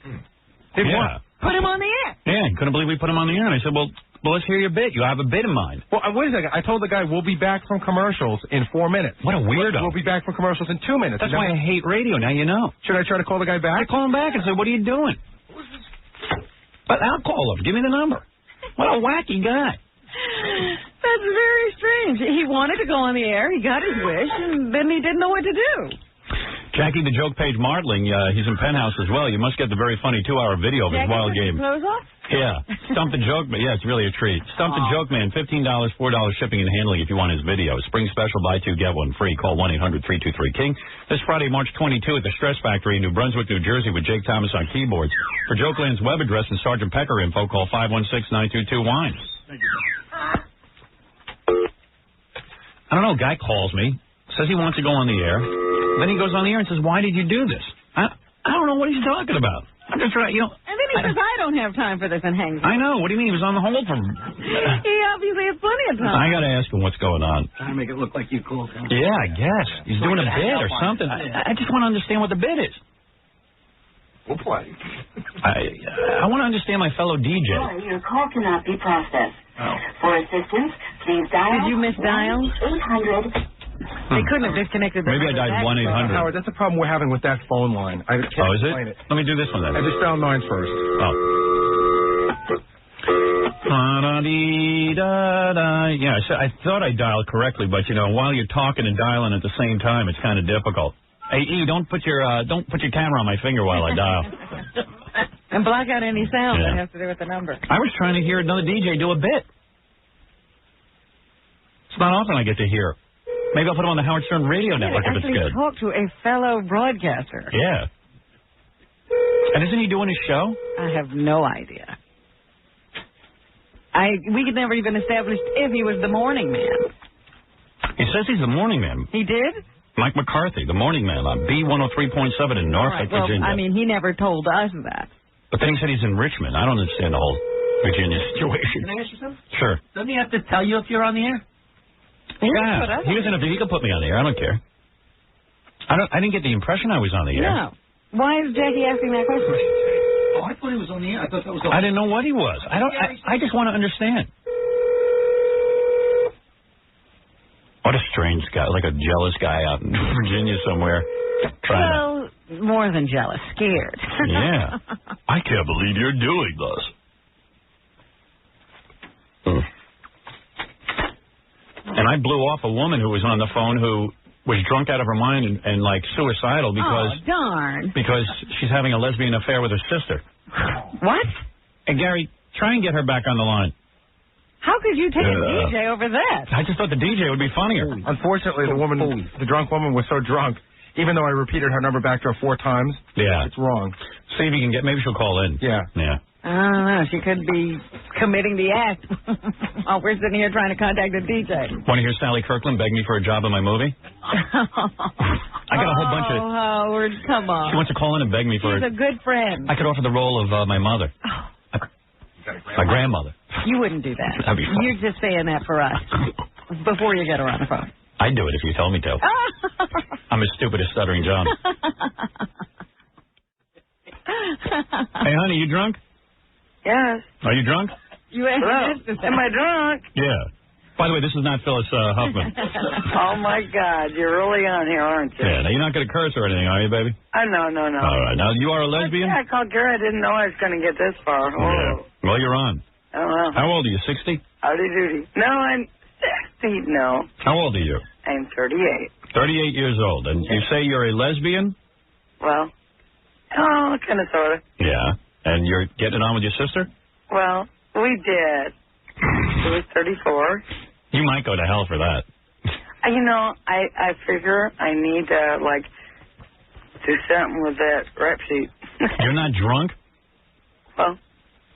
Did what? Put him on the air. Yeah, he couldn't believe we put him on the air. And I said, well, let's hear your bit. You have a bit in mind. Well, wait a second. I told the guy we'll be back from commercials in 4 minutes. What a weirdo. We'll be back from commercials in 2 minutes. That's why I hate radio. Now you know. Should I try to call the guy back? I call him back and say, what are you doing? But I'll call him. Give me the number. What a wacky guy. That's very strange. He wanted to go on the air. He got his wish, and then he didn't know what to do. Jackie the Joke Page Martling, he's in Penthouse as well. You must get the very funny 2-hour video of his wild game. Clothes off? Yeah. Stump the Joke Man. Yeah, it's really a treat. Stump the Joke Man, $15, $4 shipping and handling if you want his video. Spring special, buy 2, get 1 free. Call 1-800-323-KING. This Friday, March 22 at the Stress Factory in New Brunswick, New Jersey with Jake Thomas on keyboards. For Jokeland's web address and Sergeant Pecker info, call 516-922-WINE. I don't know, a guy calls me, says he wants to go on the air. Then he goes on the air and says, why did you do this? I don't know what he's talking about. I'm just trying, And then he says, I don't have time for this and hangs up. I know. What do you mean? He was on the hold for... He obviously has plenty of time. I got to ask him what's going on. Trying to make it look like you called him. Yeah, I guess. He's doing a bit or something. I just want to understand what the bit is. We'll play. I want to understand my fellow DJ. Sorry, your call cannot be processed. Oh. For assistance, please dial... Did you misdial? 800... They couldn't have disconnected the Maybe I died 1-800. Howard, that's the problem we're having with that phone line. I can't is it? explain it? Let me do this one then. I just dialed 9 first. Yeah, I thought I dialed correctly, but while you're talking and dialing at the same time, it's kind of difficult. Hey, E, don't put your camera on my finger while I dial. And block out any sound that has to do with the number. I was trying to hear another DJ do a bit. It's not often I get to hear. Maybe I'll put him on the Howard Stern Radio Network if it's good. Actually talk to a fellow broadcaster. Yeah. And isn't he doing his show? I have no idea. We could never even establish if he was the morning man. He says he's the morning man. He did? Mike McCarthy, the morning man on B103.7 in Norfolk, Virginia. I mean, he never told us that. But then he said he's in Richmond. I don't understand the whole Virginia situation. Can I ask you something? Sure. Doesn't he have to tell you if you're on the air? Yeah, he doesn't have to. He can put me on the air. I don't care. I didn't get the impression I was on the air. No. Why is Jackie asking that question? Oh, I thought he was on the air. I thought that was. I didn't know what he was. I just want to understand. What a strange guy, like a jealous guy out in Virginia somewhere. Well, more than jealous, scared. Yeah. I can't believe you're doing this. And I blew off a woman who was on the phone who was drunk out of her mind and like suicidal because... Oh, darn. Because she's having a lesbian affair with her sister. What? And Gary, try and get her back on the line. How could you take a DJ over that? I just thought the DJ would be funnier. Unfortunately, the drunk woman was so drunk, even though I repeated her number back to her 4 times, it's wrong. See if you can get, maybe she'll call in. Yeah. Yeah. I don't know. She could be committing the act while we're sitting here trying to contact the DJ. Want to hear Sally Kirkland beg me for a job in my movie? I got a whole bunch of... Oh, Howard, come on. She wants to call in and beg me for She's a good friend. I could offer the role of my mother. My grandmother. You wouldn't do that. That'd be fun. You're just saying that for us before you get her on the phone. I'd do it if you tell me to. I'm as stupid as Stuttering John. Hey, honey, you drunk? Yes. Are you drunk? You Hello. Am I drunk? Yeah. By the way, this is not Phyllis Huffman. Oh, my God. You're really on here, aren't you? Yeah. Now, you're not going to curse or anything, are you, baby? No. All right. Now, you are a lesbian? Yeah, I called Gary. I didn't know I was going to get this far. Oh. Yeah. Well, you're on. I don't know. How old are you, 60? Howdy doody. No, I'm 60. No. How old are you? I'm 38. 38 years old. And you say you're a lesbian? Well, kind of, sort of. Yeah. And you're getting it on with your sister? Well, we did. She was 34. You might go to hell for that. I figure I need to, do something with that rap sheet. You're not drunk? Well,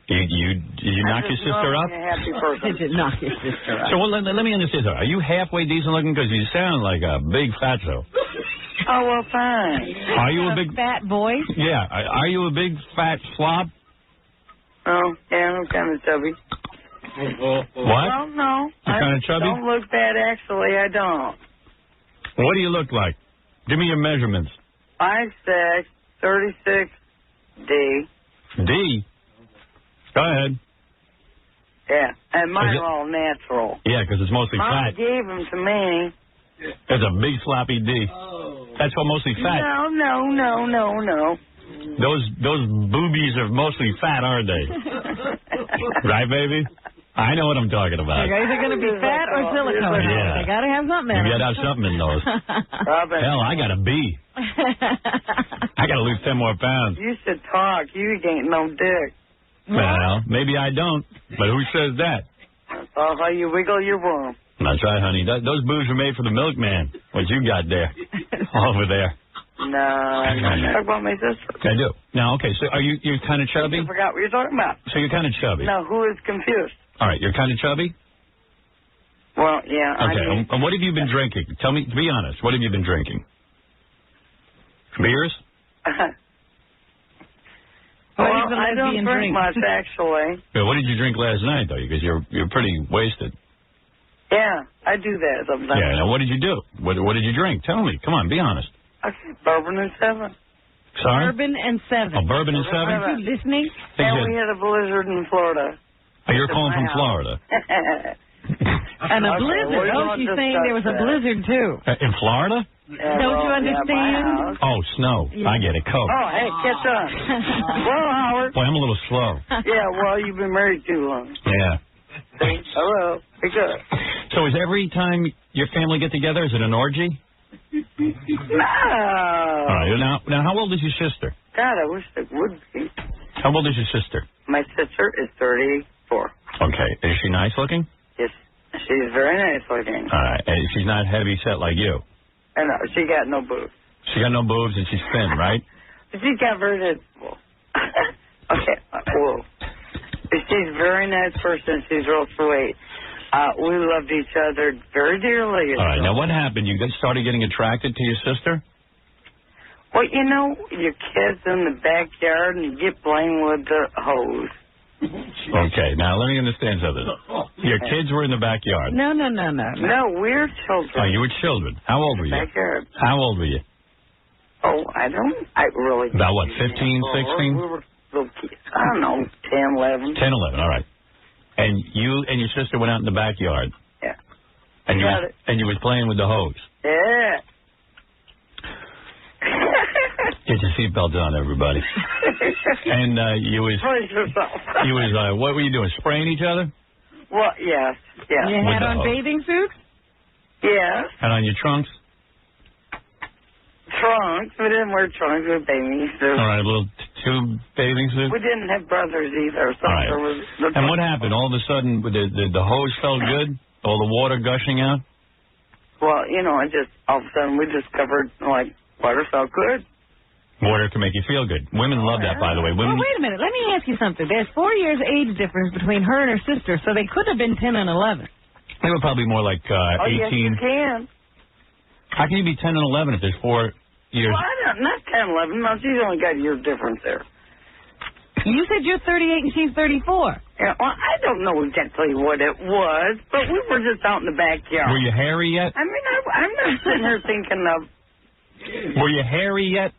Did you knock your sister up? Happy person. Did you knock your sister up? So let me understand. Are you halfway decent looking? Because you sound like a big fatso. Oh, well, fine. Are you a big fat boy? Yeah. Are you a big fat slob? Oh, yeah, I'm kind of chubby. What? Well, no. You're kind of chubby? I don't look bad, actually. I don't. What do you look like? Give me your measurements. 5'6", 36 D. D? Go ahead. Yeah, and mine are all natural. Yeah, because it's mostly Mom fat. gave them to me. There's a big sloppy D. That's what mostly fat. No. Those boobies are mostly fat, aren't they? Right, baby? I know what I'm talking about. They're either going to be fat or silicone. Yeah. They got to have something in You them. got to have something in those. Hell, I got a B. I got to lose 10 more pounds. You should talk. You ain't no dick. Well, maybe I don't, but who says that? Oh, how you wiggle your worm. That's right, honey. Those boobs were made for the milkman. What you got there? Over there. No, I'm not talking about my sister. I do. Now, okay, so you're kind of chubby? I forgot what you're talking about. So you're kind of chubby. No, who is confused? All right, you're kind of chubby? Well, yeah. Okay, I mean, and what have you been drinking? Tell me, be honest, what have you been drinking? Beers? well, I don't drink much, actually. Yeah, what did you drink last night, though? Because you're pretty wasted. Yeah, I do that sometimes. Yeah, now what did you do? What did you drink? Tell me. Come on, be honest. Okay, bourbon and 7. Sorry? Bourbon and 7. Oh, bourbon and 7? Are you listening? And we had a blizzard in Florida. Oh, you're calling from Florida. And a blizzard. Oh, she's saying there was a blizzard, too. In Florida? Don't you understand? Oh, snow. I get it. Coke. Oh, hey, catch on. Well, Howard. Boy, I'm a little slow. Yeah, well, you've been married too long. Yeah. Hello. Be good. So is every time your family get together, is it an orgy? No. All right. Now, how old is your sister? God, I wish it would be. How old is your sister? My sister is 34. Okay. Is she nice looking? Yes, she's very nice looking. All right. And she's not heavy set like you? I know, she got no boobs. She got no boobs and she's thin, right? She's got very nice boobs. Okay, whoa. She's a very nice person. She's real sweet. We loved each other very dearly. All right. Now, what happened? You started getting attracted to your sister? Well, you know, your kids in the backyard and you get playing with the hose. Okay. Now, let me understand something. Your kids were in the backyard. No. No, we're children. Oh, you were children. How old were you? Backyard. How old were you? Oh, I really... About what, 15, 16? We were little kids. I don't know, 10, 11. 10, 11, all right. And you and your sister went out in the backyard. Yeah. And you was playing with the hose. Yeah. Get your seatbelts on, everybody. And you was... Brace yourself. You was, what were you doing, spraying each other? Well, yes. Yeah. You had on bathing suits? Yes. And on your trunks? Trunks. We didn't wear trunks. We were bathing suits. All right, little tube bathing suits? We didn't have brothers either. So all right. there was And what happened? All of a sudden, the hose felt good? All the water gushing out? Well, you know, all of a sudden we discovered, like, water felt good. Water can make you feel good. Women love that, by the way. Women. Well, wait a minute. Let me ask you something. There's 4 years age difference between her and her sister, so they could have been 10 and 11. They were probably more like 18. Yes, you can. How can you be 10 and 11 if there's 4 years? Well, not 10, 11. No, she's only got a year difference there. You said you're 38 and she's 34. Yeah, well, I don't know exactly what it was, but we were just out in the backyard. Were you hairy yet? I mean, I'm not sitting here thinking of... Were you hairy yet?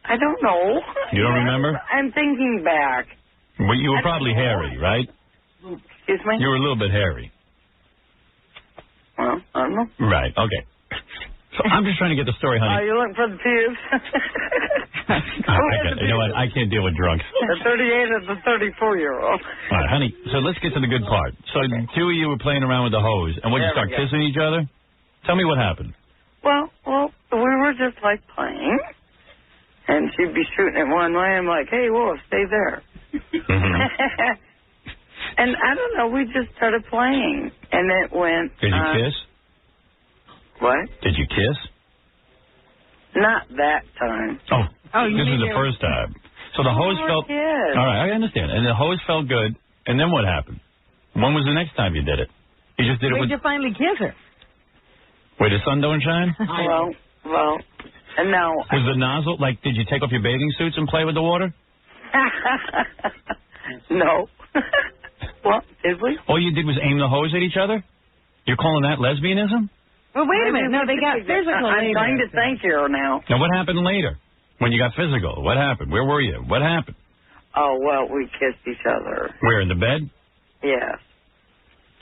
I don't know. You don't remember? I'm thinking back. Well, you were probably hairy, right? Excuse me? You were a little bit hairy. Well, I don't know. Right, okay. So I'm just trying to get the story, honey. Oh, you're looking for the pubes? You know what? I can't deal with drunks. The 38 and the 34-year-old. All right, honey, so let's get to the good part. So the two of you were playing around with the hose, and what, you start kissing each other? Tell me what happened. Well, we were just, like, playing, and she'd be shooting it one way. I'm like, hey, Wolf, stay there. Mm-hmm. And I don't know, we just started playing, and it went... Did you kiss? What? Did you kiss? Not that time. Oh, this is the first time. So the hose felt... Kids. All right, I understand. And the hose felt good. And then what happened? When was the next time you did it? You just did it When with... did you finally kiss her? Wait, the sun don't shine? Well, and now... Was the nozzle... Like, did you take off your bathing suits and play with the water? No. What? Did we? All you did was aim the hose at each other? You're calling that lesbianism? Well, wait a minute. No, they got physical I'm later. trying to think here now. Now, what happened later? When you got physical? What happened? Where were you? What happened? Oh, well, we kissed each other. Where, in the bed? Yes.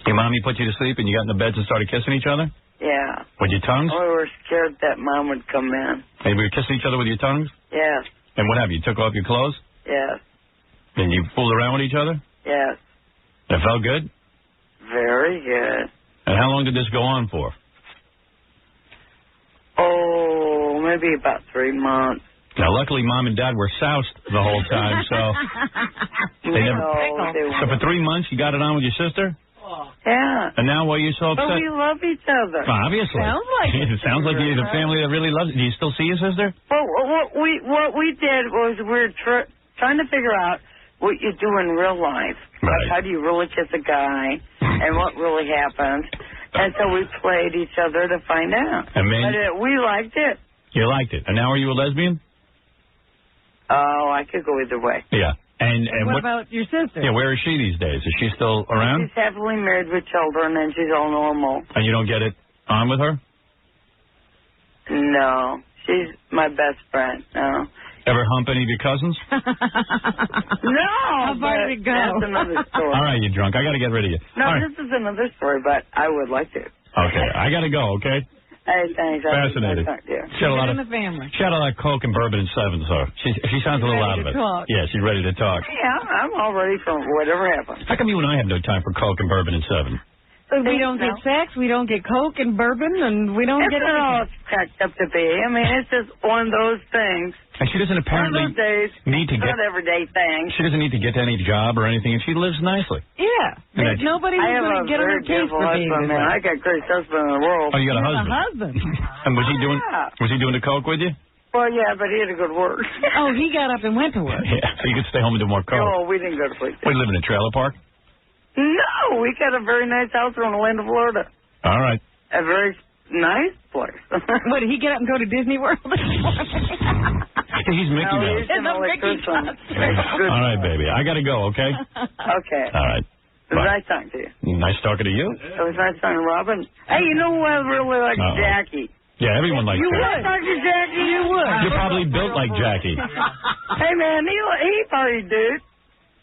Your mommy put you to sleep and you got in the bed and started kissing each other? Yeah. With your tongues? We were scared that Mom would come in. And we were kissing each other with your tongues? Yes. And what happened? You took off your clothes? Yes. And you fooled around with each other? Yes. It felt good? Very good. And how long did this go on for? Oh, maybe about 3 months. Now, luckily, Mom and Dad were soused the whole time, so... they never... So for 3 months, you got it on with your sister? Yeah. And now why are you so upset? But we love each other. Obviously. Sounds like it sounds like you're the family that really loves it. Do you still see your sister? Well, what we did was we were trying to figure out what you do in real life. Right. Like how do you really kiss a guy and what really happens. And so we played each other to find out. And but we liked it. You liked it. And now are you a lesbian? Oh, I could go either way. Yeah. And what about your sister? Yeah, where is she these days? Is she still around? She's happily married with children, and she's all normal. And you don't get it on with her? No. She's my best friend. No. Ever hump any of your cousins? No. How far did it go? That's another story. All right, you're drunk. I got to get rid of you. No, All right. this is another story, but I would like to. Okay, I got to go, okay? Hey, thanks. Fascinated. She had a lot of the family. She had a lot of Coke and bourbon and sevens, so she sounds a little out of it. Talk. Yeah, she's ready to talk. Yeah, I'm all ready for whatever happens. How come you and I have no time for Coke and bourbon and seven? So we don't get sex, we don't get Coke and bourbon, and we don't get It's all cracked up to be. I mean, it's just one of those things. And she doesn't apparently One of those days. need to get... Not everyday thing. She doesn't need to get to any job or anything, and she lives nicely. Yeah. And Nobody I was have going a to get on very her case beautiful for being husband, this man. way. I got the greatest husband in the world. Oh, you got a You have husband. a husband. And was he doing the Coke with you? Well, yeah, but he had a good work. Oh, he got up and went to work. Yeah, so you could stay home and do more Coke. No, we didn't go to sleep. We live in a trailer park? No, we got a very nice house in Orlando, Florida. All right. A very nice place. What, did he get up and go to Disney World this morning? He's Mickey No, Mouse. he's an electrician. All right, baby. I got to go, okay? Okay. All right. It was nice talking to you. Nice talking to you. It was nice talking to Robin. Hey, you know who I really like? Uh-oh. Jackie. Yeah, everyone likes You Jackie. would talk to Jackie? You would. You're probably built like Jackie. Hey, man, he party dude.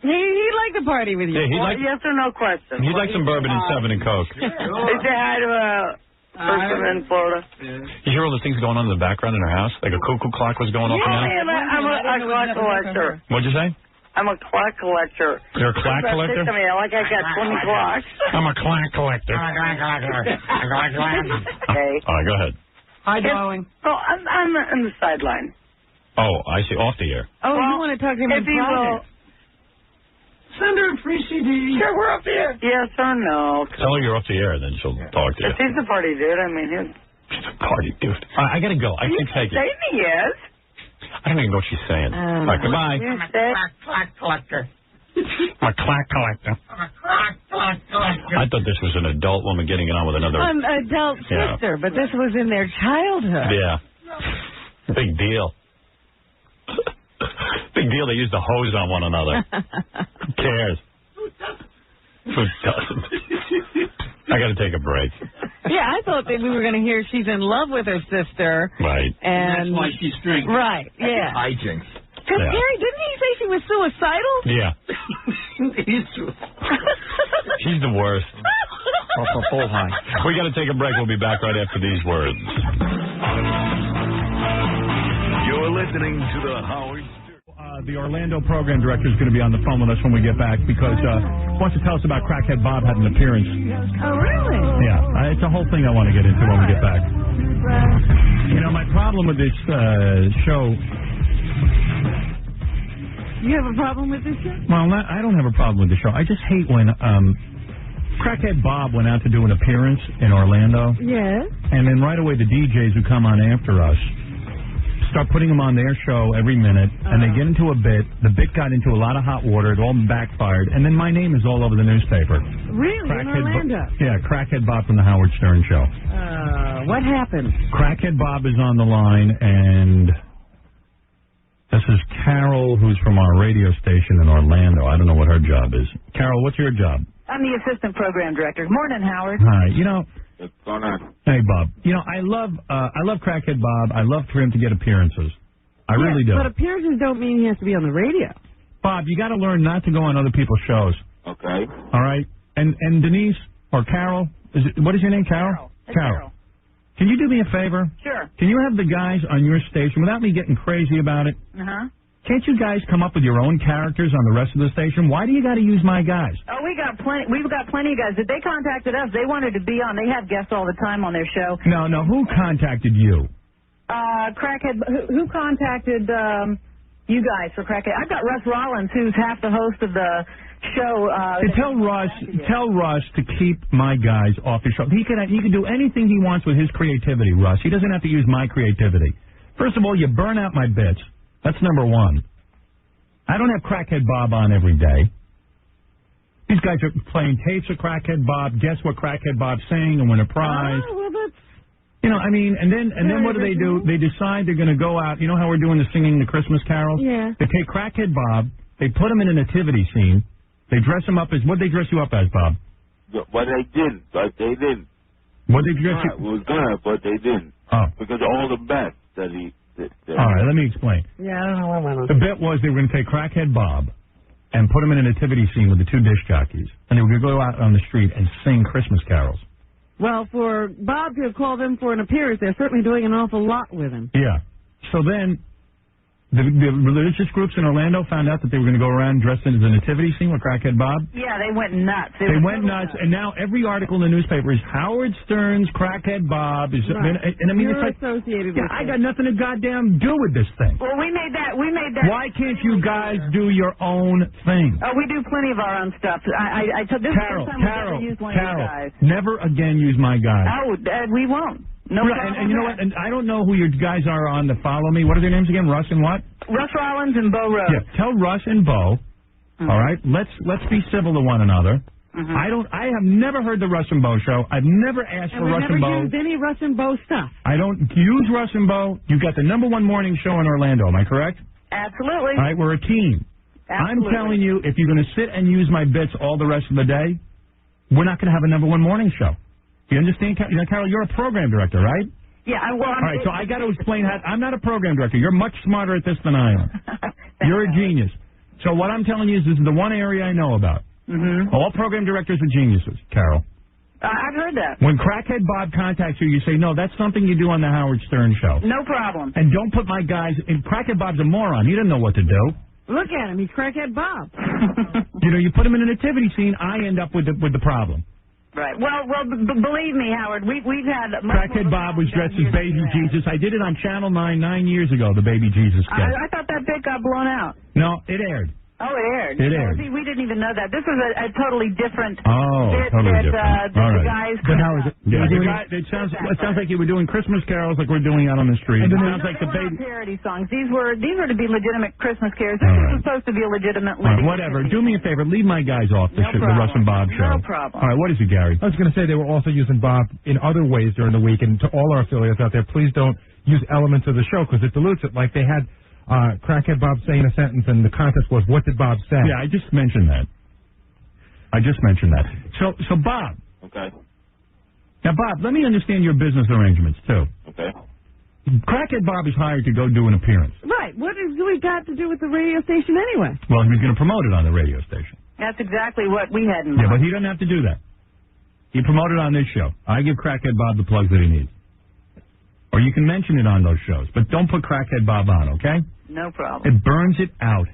He liked to party with you. Yeah, Well, yes or no question. He'd like some bourbon and seven and Coke. Did you hi to a person in Florida? You hear all those things going on in the background in her house? Like a cuckoo clock was going off Yeah, now? man, I'm a clock collector. What'd you say? I'm a clock collector. You're a clock collector? I mean, like I got 20 clocks. I'm a clock collector. Okay. All right, go ahead. Hi, darling. Oh, I'm on the sideline. Oh, I see. Off the air. Oh, you want to talk to him in If you will. private? Send her a free CD. Sure, we're up here. Yes or no? Tell her you're off the air, then she'll talk to you. If he's the party dude, I mean, She's a party, dude. I got to go. I can't take it. say he is. I don't even know what she's saying. All right, goodbye. You said Clock collector. I'm a clock collector. I thought this was an adult woman getting it on with another. An adult Yeah. sister, but this was in their childhood. Yeah. Big deal. Big deal they use the hose on one another. Who cares? Who doesn't? I got to take a break. Yeah, I thought that we were going to hear she's in love with her sister. Right. And that's why she's drinking. Right, yeah. Hijinks. Because Yeah. Gary, didn't he say she was suicidal? Yeah. She's the worst. We got to take a break. We'll be back right after these words. You're listening to the Howard. The Orlando program director is going to be on the phone with us when we get back because he wants to tell us about Crackhead Bob had an appearance. Oh, really? Yeah, it's a whole thing I want to get into when we get back. You know, my problem with this show... You have a problem with this show? Well, I don't have a problem with the show. I just hate when Crackhead Bob went out to do an appearance in Orlando. Yes. And then right away the DJs who come on after us start putting them on their show every minute, and they get into a bit. The bit got into a lot of hot water. It all backfired, and then my name is all over the newspaper. Really? In Orlando? Yeah, Crackhead Bob from the Howard Stern Show. What happened? Crackhead Bob is on the line, and this is Carol, who's from our radio station in Orlando. I don't know what her job is. Carol, what's your job? I'm the assistant program director. Morning, Howard. Hi. You know, what's going on? Hey, Bob. You know, I love Crackhead Bob. I love for him to get appearances. I really do. But appearances don't mean he has to be on the radio. Bob, you got to learn not to go on other people's shows. Okay. All right. And Denise or Carol, what is your name? Carol. Carol. Can you do me a favor? Sure. Can you have the guys on your station, without me getting crazy about it? Can't you guys come up with your own characters on the rest of the station? Why do you got to use my guys? Oh, we've got plenty of guys. If they contacted us, they wanted to be on. They have guests all the time on their show. No. Who contacted you? Crackhead. Who contacted you guys for Crackhead? I've got Russ Rollins, who's half the host of the show. Tell Russ to keep my guys off his show. He can do anything he wants with his creativity, Russ. He doesn't have to use my creativity. First of all, you burn out my bits. That's number one. I don't have Crackhead Bob on every day. These guys are playing tapes of Crackhead Bob. Guess what Crackhead Bob's saying and win a prize. Oh, well, that's... You know, I mean, and then what do? They decide they're going to go out. You know how we're doing the singing the Christmas carols? Yeah. They take Crackhead Bob. They put him in a nativity scene. They dress him up as, what'd they dress you up as, Bob? Well, they didn't. But they didn't. What'd they dress you? It was gonna, but they didn't. Oh. Because all the bets that he... All right, let me explain. Yeah, I don't know what went on. The bet was they were going to take Crackhead Bob and put him in a nativity scene with the two disc jockeys, and they were going to go out on the street and sing Christmas carols. Well, for Bob to have called them for an appearance, they're certainly doing an awful lot with him. Yeah. So then the religious groups in Orlando found out that they were going to go around dressed as a nativity scene with Crackhead Bob. Yeah, they went nuts. They went nuts, and now every article in the newspaper is Howard Stern's Crackhead Bob. And I mean, You're it's like, associated with I got nothing to goddamn do with this thing. Well, we made that. Why can't you guys do your own thing? Oh, we do plenty of our own stuff. I told this Carol, first time we've ever used one of you guys. Never again use my guys. Oh, we won't. No problem. And you know what? And I don't know who your guys are on the follow me. What are their names again? Russ and what? Russ Rollins and Bo Rose. Yeah, tell Russ and Bo. All right, let's be civil to one another. I have never heard the Russ and Bo show. I've never asked for Russ and Bo. We've never used any Russ and Bo stuff. I don't use Russ and Bo. You've got the #1 morning show in Orlando. Am I correct? Absolutely. All right, we're a team. Absolutely. I'm telling you, if you're going to sit and use my bits all the rest of the day, we're not going to have a #1 morning show. You understand? You know, Carol, you're a program director, right? Yeah, well, all right, so I got to explain how. I'm not a program director. You're much smarter at this than I am. You're a genius. So what I'm telling you is this is the one area I know about. All program directors are geniuses, Carol. I've heard that. When Crackhead Bob contacts you, you say, no, that's something you do on the Howard Stern show. No problem. And don't put my guys in. Crackhead Bob's a moron. He doesn't know what to do. Look at him. He's Crackhead Bob. You know, you put him in a nativity scene, I end up with the problem. Right. Well, believe me, Howard, we've had... Crackhead Bob was dressed as Baby Jesus. I did it on Channel 9 9 years ago, the Baby Jesus sketch. I thought that bit got blown out. No, it aired. Oh, it aired. It aired. See, we didn't even know that. This was a totally different bit totally that different. the guys... But how is it? It sounds like you were doing Christmas carols like we're doing out on the street. It sounds like the baby... parody songs. These were to be legitimate Christmas carols. This was supposed to be a legitimate... whatever. Do me a favor. Leave my guys off the Russ and Bob show. No problem. All right, what is it, Gary? I was going to say they were also using Bob in other ways during the week, and to all our affiliates out there, please don't use elements of the show because it dilutes it. Like they had Crackhead Bob saying a sentence, and the contest was, what did Bob say? Yeah, I just mentioned that. So Bob. Okay. Now, Bob, let me understand your business arrangements, too. Okay. Crackhead Bob is hired to go do an appearance. Right. What has we got to do with the radio station anyway? Well, he was going to promote it on the radio station. That's exactly what we had in mind. Yeah, but he doesn't have to do that. He promoted on this show. I give Crackhead Bob the plugs that he needs. Or you can mention it on those shows, but don't put Crackhead Bob on, okay? No problem. It burns it out.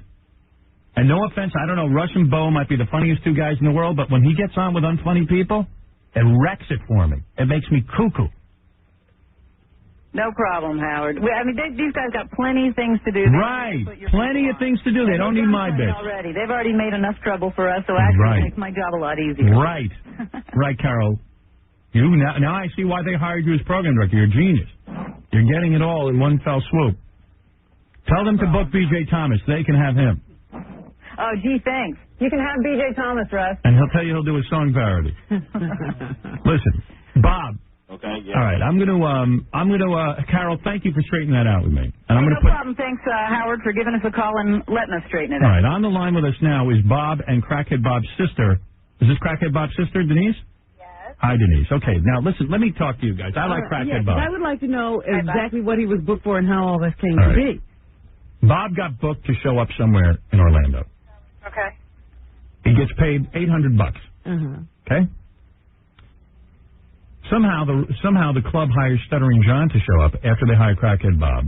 And no offense, I don't know, Russ and Bo might be the funniest two guys in the world, but when he gets on with unfunny people, it wrecks it for me. It makes me cuckoo. No problem, Howard. These guys got plenty of things to do. Right. Plenty of things to do. They don't need my bits. Already. They've already made enough trouble for us, so actually it makes my job a lot easier. Right. Right, Carol. Now I see why they hired you as program director. You're a genius. You're getting it all in one fell swoop. Tell them to book B.J. Thomas. They can have him. Oh, gee, thanks. You can have B.J. Thomas, Russ. And he'll tell you he'll do a song parody. Listen, Bob. Okay, yeah. All right, I'm gonna, Carol, thank you for straightening that out with me. And I'm No gonna put. problem. Thanks, Howard, for giving us a call and letting us straighten it All out. right, on the line with us now is Bob and Crackhead Bob's sister. Is this Crackhead Bob's sister, Denise? Yes. Hi, Denise. Okay, now listen, let me talk to you guys. I like Crackhead Bob. I would like to know exactly what he was booked for and how all this came to be. Bob got booked to show up somewhere in Orlando. Okay. He gets paid $800. Okay. Somehow the club hires Stuttering John to show up after they hire Crackhead Bob,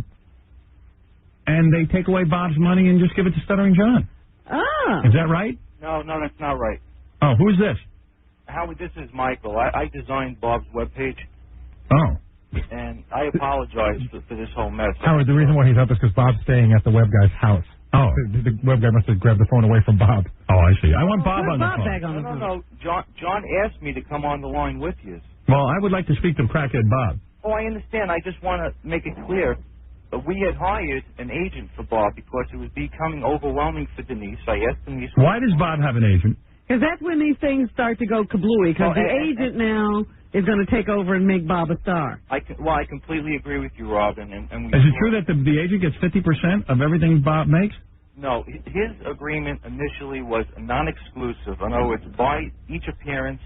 and they take away Bob's money and just give it to Stuttering John. Ah. Is that right? No, that's not right. Oh, who's this? Howard, this is Michael. I designed Bob's webpage. Oh. And I apologize for this whole mess. Howard, the reason why he's up is because Bob's staying at the web guy's house. Oh. The web guy must have grabbed the phone away from Bob. Oh, I see. I want Bob on the phone. No. John asked me to come on the line with you. Well, I would like to speak to Crackhead Bob. Oh, I understand. I just want to make it clear. We had hired an agent for Bob because it was becoming overwhelming for Denise. I asked Denise. Why does Bob have an agent? Because that's when these things start to go kablooey, because the agent now is going to take over and make Bob a star. I completely agree with you, Robin. And we Is it true that the agent gets 50% of everything Bob makes? No, his agreement initially was non-exclusive. In other words, by each appearance,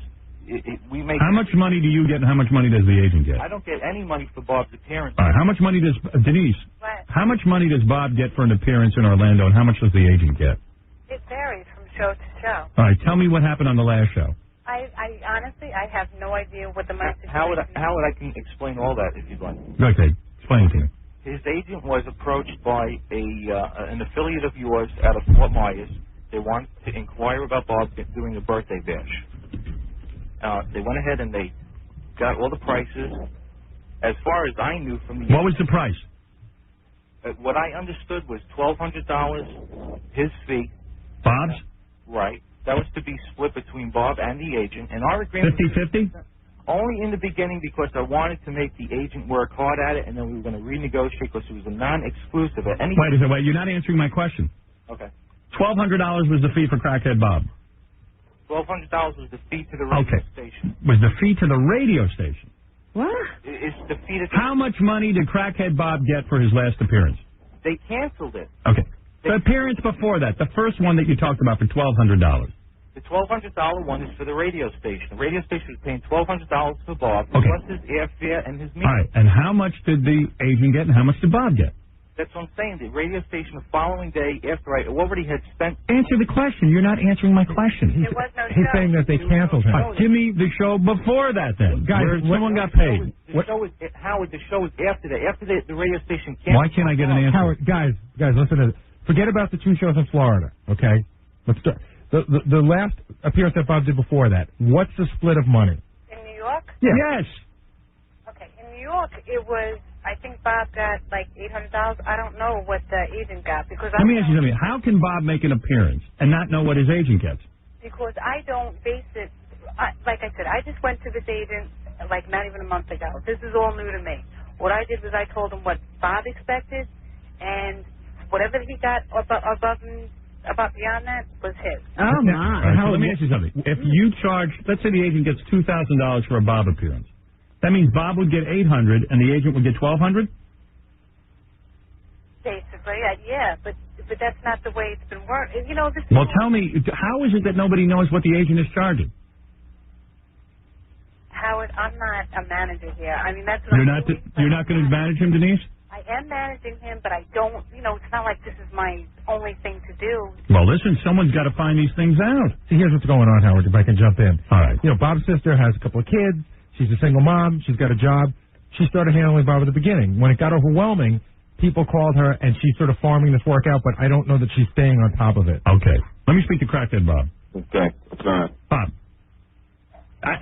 we make. How much money do you get and how much money does the agent get? I don't get any money for Bob's appearance. All right, how much money does, Denise, how much money does Bob get for an appearance in Orlando and how much does the agent get? It varies from show to show. All right, tell me what happened on the last show. I honestly, I have no idea what the money situation How would I can explain all that if you'd like? Okay, explain it to me. His agent was approached by an affiliate of yours out of Fort Myers. They wanted to inquire about Bob doing a birthday bash. They went ahead and they got all the prices. As far as I knew from the... What was the price? What I understood was $1,200, his fee. Bob's? Right. That was to be split between Bob and the agent. And our agreement... 50-50? Only in the beginning because I wanted to make the agent work hard at it, and then we were going to renegotiate because it was a non-exclusive. At any Wait a second, you're not answering my question. Okay. $1,200 was the fee for Crackhead Bob. $1,200 was the fee to the radio station. Was the fee to the radio station. What? It's the fee to... How much money did Crackhead Bob get for his last appearance? They canceled it. Okay. The appearance before that, the first one that you talked about for $1,200. The $1,200 one is for the radio station. The radio station was paying $1,200 for Bob, Okay. plus his airfare and his meal. All right, and how much did the agent get and how much did Bob get? That's what I'm saying. The radio station the following day after I already had spent... Answer the question. You're not answering my question. There was no He's show. saying that they canceled him. Give me the show before that then. Guys, where someone got paid. Howard, the show was after that. After the radio station canceled... Why can't I get an answer? Howard, guys, listen to this. Forget about the 2 shows in Florida, okay? Let's start. The last appearance that Bob did before that, what's the split of money? In New York? Yeah. Yes. Okay, in New York, it was, I think Bob got like $800. I don't know what the agent got because Let me ask you something. How can Bob make an appearance and not know what his agent gets? Because I don't base it, like I said, I just went to this agent like not even a month ago. This is all new to me. What I did was I told him what Bob expected, and whatever he got above beyond that was his. Oh, my. Right, so let me ask you something. If you charge, let's say the agent gets $2,000 for a Bob appearance, that means Bob would get $800 and the agent would get $1,200? Basically, yeah, but that's not the way it's been working. You know, this. Well, tell me, how is it that nobody knows what the agent is charging? Howard, I'm not a manager here. I mean, that's what You're not going to manage him, Denise? I am managing him, but I don't, it's not like this is my only thing to do. Well, listen, someone's got to find these things out. See, here's what's going on, Howard, if I can jump in. All right. Bob's sister has a couple of kids. She's a single mom. She's got a job. She started handling Bob at the beginning. When it got overwhelming, people called her, and she's sort of farming this work out, but I don't know that she's staying on top of it. Okay. Let me speak to Crackhead Bob. Okay. What's going on? Bob,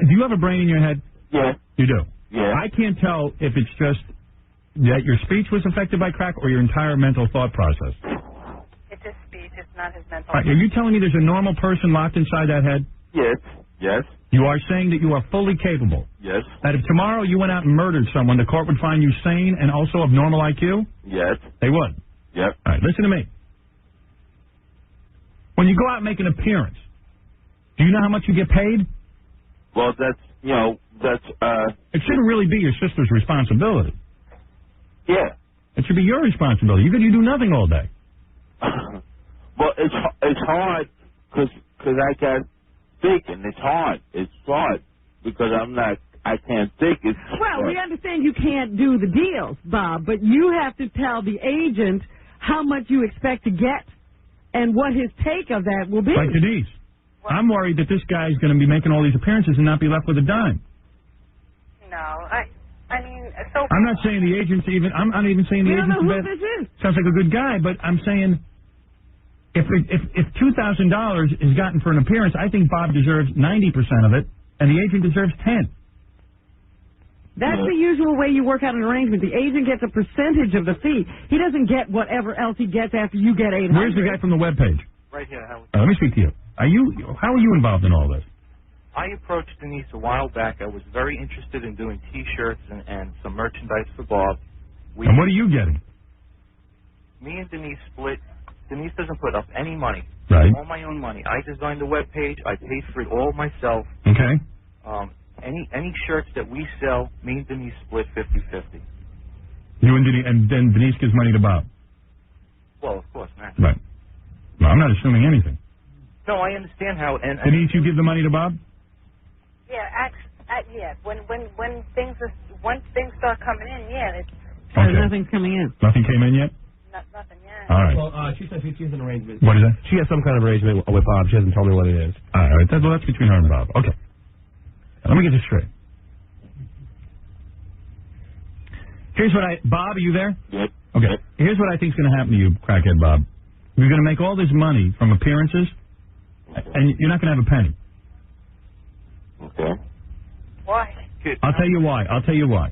do you have a brain in your head? Yeah. You do? Yeah. I can't tell if it's just that your speech was affected by crack or your entire mental thought process. It's his speech. It's not his mental. All right, are you telling me there's a normal person locked inside that head? Yes. Yes. You are saying that you are fully capable? Yes. That if tomorrow you went out and murdered someone, the court would find you sane and also of normal IQ? Yes. They would? Yep. All right, listen to me. When you go out and make an appearance, do you know how much you get paid? Well, that's, It shouldn't really be your sister's responsibility. Yeah. It should be your responsibility. You do nothing all day. Well, it's hard because I got thinking. It's hard. It's hard because I can't think. Well, we understand you can't do the deals, Bob, but you have to tell the agent how much you expect to get and what his take of that will be. Like Denise. I'm worried that this guy's going to be making all these appearances and not be left with a dime. No, I mean, so... I'm not saying the agent's even... I'm not even saying the We don't know agent's who this is. Sounds like a good guy, but I'm saying if $2,000 is gotten for an appearance, I think Bob deserves 90% of it, and the agent deserves 10. That's the usual way you work out an arrangement. The agent gets a percentage of the fee. He doesn't get whatever else he gets after you get $800. Where's the guy from the webpage? Right here, Howard. Let me speak to you. How are you involved in all this? I approached Denise a while back. I was very interested in doing T-shirts and some merchandise for Bob. And what are you getting? Me and Denise split. Denise doesn't put up any money. Right. All my own money. I designed the web page. I paid for it all myself. Okay. Any shirts that we sell, me and Denise split 50-50. You and Denise, and then Denise gives money to Bob. Well, of course, man. Right. No, I'm not assuming anything. No, I understand how. And Denise, you give the money to Bob? Yeah, yeah. When things start coming in, yeah. Okay. Nothing's coming in. Nothing came in yet? Nothing yet. All right. Well, she says she has an arrangement. What is that? She has some kind of arrangement with Bob. She hasn't told me what it is. All right. That's between her and Bob. Okay. Now, let me get this straight. Here's what Bob, are you there? Yep. Okay. Here's what I think is going to happen to you, crackhead Bob. You're going to make all this money from appearances, and you're not going to have a penny. Okay. Why? I'll tell you why.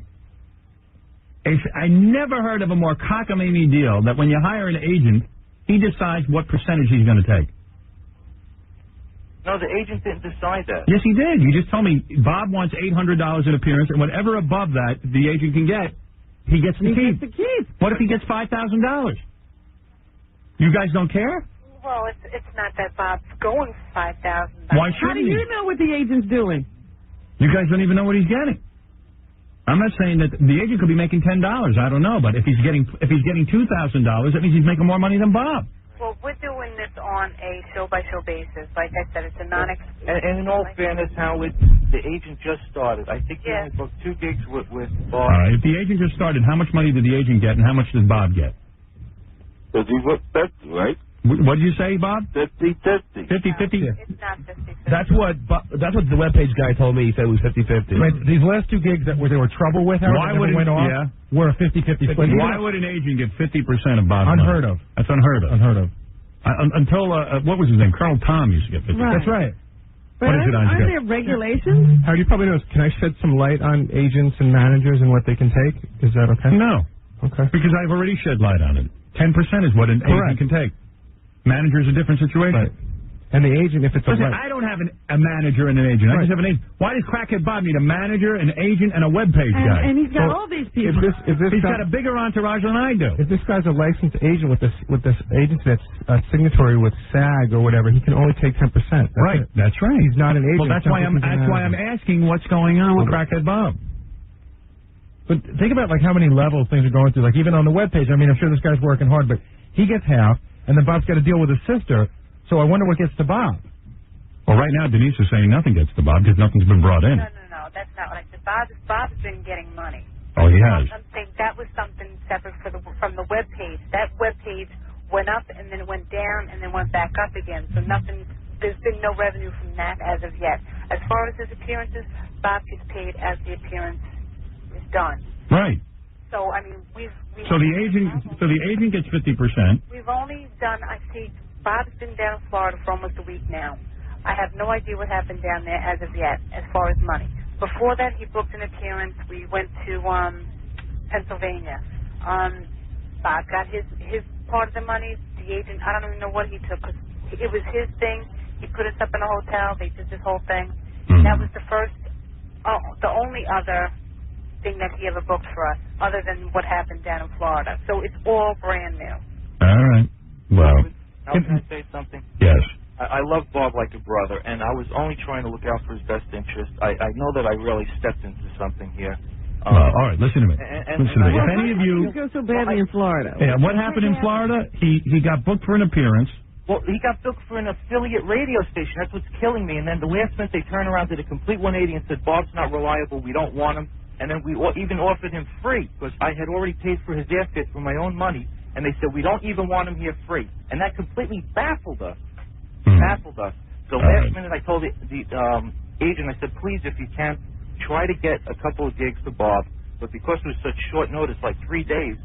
I never heard of a more cockamamie deal that when you hire an agent, he decides what percentage he's going to take. no, the agent didn't decide that. Yes, he did. You just told me Bob wants $800 an appearance, and whatever above that the agent can get, he gets to keep. What if he gets $5,000? You guys don't care? Well, it's not that Bob's going for $5,000. Why How do shouldn't he? you know what the agent's doing? You guys don't even know what he's getting. I'm not saying that the agent could be making $10. I don't know, but if he's getting $2,000, that means he's making more money than Bob. Well, we're doing this on a show-by-show basis. Like I said, it's a And in all fairness, Howard, the agent just started. I think he only booked 2 gigs with Bob. All right. If the agent just started, how much money did the agent get, and how much did Bob get? 50, right? What did you say, Bob? 50-50. 50-50? It's not 50-50. That's what the webpage guy told me. He said it was 50-50. Wait, these last 2 gigs that they were trouble with, Why would went off, were a 50-50 split. Why would an agent get 50% of Bob's money? Unheard of. That's unheard of. Unheard of. Until, what was his name? Colonel Tom used to get 50%. Right. That's right. But What is it, aren't Andre? there regulations? Howard, you probably know this. Can I shed some light on agents and managers and what they can take? Is that okay? No. Okay. Because I've already shed light on it. 10% is what an agent can take. Manager's a different situation. Right. And the agent, if it's Listen, I don't have a manager and an agent. I just have an agent. Why does Crackhead Bob need a manager, an agent, and a webpage guy? And he's got all these people. He's got a bigger entourage than I do. If this guy's a licensed agent with this agency that's signatory with SAG or whatever, he can only take 10%. That's right. He's not an agent. Well, that's why I'm asking what's going on with Crackhead Bob. But think about like how many levels things are going through. Like even on the webpage, I mean, I'm sure this guy's working hard, but he gets half, and then Bob's got to deal with his sister. So I wonder what gets to Bob. Well, right now Denise is saying nothing gets to Bob because nothing's been brought in. No, that's not what I said. Bob's been getting money. Oh, he has. I'm saying that was something separate from the web page. That web page went up and then went down and then went back up again. So there's been no revenue from that as of yet. As far as his appearances, Bob gets paid as the appearance is done. Right. So I mean, So the agent gets 50%. We've only done. I see. Bob's been down in Florida for almost a week now. I have no idea what happened down there as of yet, as far as money. Before that, he booked an appearance. We went to Pennsylvania. Bob got his part of the money. The agent, I don't even know what he took, because it was his thing. He put us up in a hotel. They did this whole thing. That was the only other thing that he ever booked for us, other than what happened down in Florida. So it's all brand new. How can I say something? Yes. I love Bob like a brother, and I was only trying to look out for his best interest. I know that I really stepped into something here. All right, listen to me. Listen to me. If any of you... go so badly in Florida? Yeah, what happened in Florida? He got booked for an appearance. Well, he got booked for an affiliate radio station. That's what's killing me. And then the last minute they turned around, did a complete 180 and said, Bob's not reliable, we don't want him. And then we even offered him free, because I had already paid for his airfare from my own money. And they said, we don't even want him here free. And that completely baffled us. Baffled us. So last minute I told the agent, I said, please, if you can, try to get a couple of gigs for Bob. But because it was such short notice, like 3 days,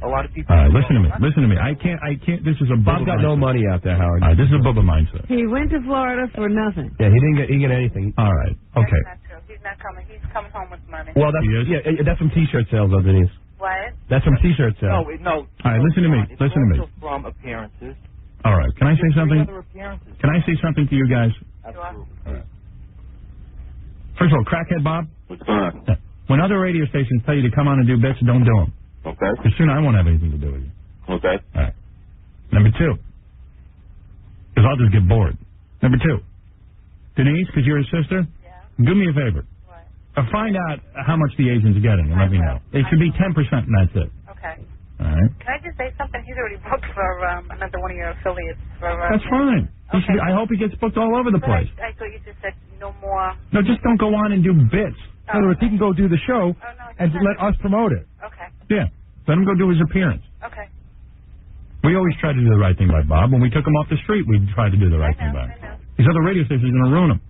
a lot of people... All right, listen to me. I can't, this is a Bob got no money out there, Howard. All right, this is a Bubba mindset. He went to Florida for nothing. Yeah, he didn't get anything. All right, okay. That's not true. He's not coming. He's coming home with money. Well, that's from T-shirt sales, though, Denise. What? That's from T-shirt sales. No. All right, listen to me. Listen to me. It's from appearances. All right, can I say something? Other appearances. Can I say something to you guys? Absolutely. First of all, Crackhead Bob, What's going on? when other radio stations tell you to come on and do bits, don't do them. Okay. Because soon I won't have anything to do with you. Okay. All right. Number two, because I'll just get bored. Number two, Denise, because you're his sister, do me a favor. Find out how much the agent's getting and let me know. It should be 10% and that's it. Okay. All right. Can I just say something? He's already booked for another one of your affiliates. That's fine. Okay. I hope he gets booked all over the place. I thought you just said no more. No, just don't go on and do bits. In other words, he can go do the show and let us promote it. Okay. Yeah. Let him go do his appearance. Okay. We always try to do the right thing by Bob. When we took him off the street, we tried to do the right thing by him. These other radio stations are going to ruin him.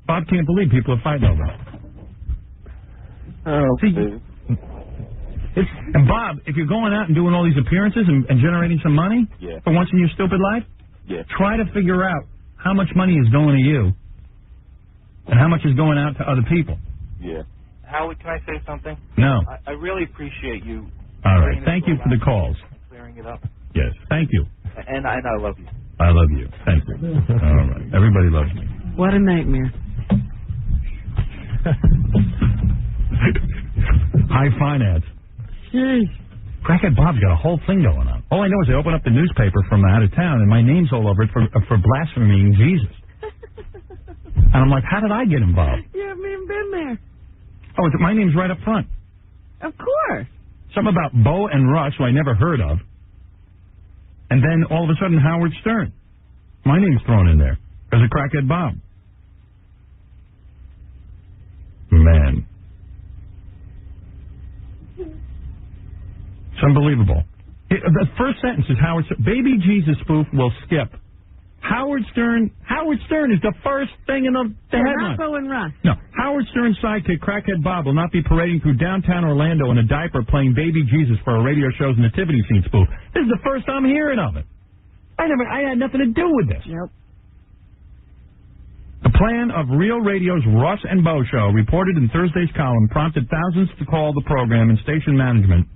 Bob can't believe people are fighting over it. Oh, see, and Bob, if you're going out and doing all these appearances and generating some money for once in your stupid life, try to figure out how much money is going to you and how much is going out to other people. Yeah. Howard, can I say something? No. I really appreciate you. All right. Thank you for the calls. Clearing it up. Yes. Thank you. And I love you. I love you. Thank you. All right. Everybody loves me. What a nightmare. High finance. Crackhead Bob's got a whole thing going on. All I know is they open up the newspaper from out of town, and my name's all over it for blaspheming Jesus. And I'm like, how did I get involved? You haven't even been there. Oh, my name's right up front. Of course. Something about Bo and Rush, who I never heard of. And then all of a sudden, Howard Stern. My name's thrown in there as a Crackhead Bob. Man. It's unbelievable. The first sentence is Howard Stern. Baby Jesus spoof will skip. Howard Stern is the first thing in the headline. Not Bo and Rush. No. Howard Stern's sidekick, Crackhead Bob, will not be parading through downtown Orlando in a diaper playing Baby Jesus for a radio show's nativity scene spoof. This is the first I'm hearing of it. I had nothing to do with this. Nope. The plan of Real Radio's Russ and Bo show, reported in Thursday's column, prompted thousands to call the program and station management.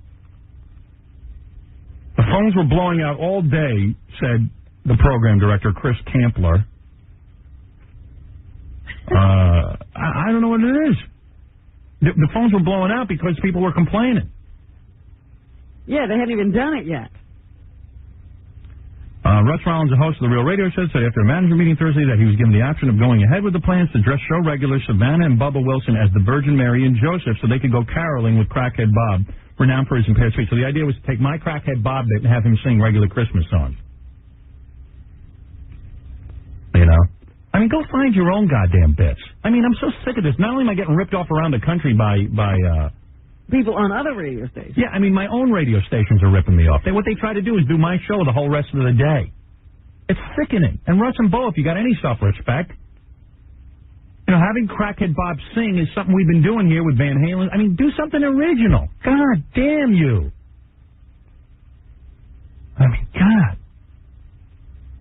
The phones were blowing out all day, said the program director, Chris Campler. I don't know what it is. The phones were blowing out because people were complaining. Yeah, they hadn't even done it yet. Russ Rollins, the host of the Real Radio Show, said after a management meeting Thursday that he was given the option of going ahead with the plans to dress show regulars Savannah and Bubba Wilson as the Virgin Mary and Joseph so they could go caroling with Crackhead Bob, renowned for his impaired speech. So the idea was to take my Crackhead Bob bit and have him sing regular Christmas songs. You know? I mean, go find your own goddamn bits. I mean, I'm so sick of this. Not only am I getting ripped off around the country by people on other radio stations. Yeah, I mean, my own radio stations are ripping me off. What they try to do is do my show the whole rest of the day. It's sickening. And Russ and Bo, if you got any self-respect, you know, having Crackhead Bob sing is something we've been doing here with Van Halen. I mean, do something original. God damn you. I mean, God.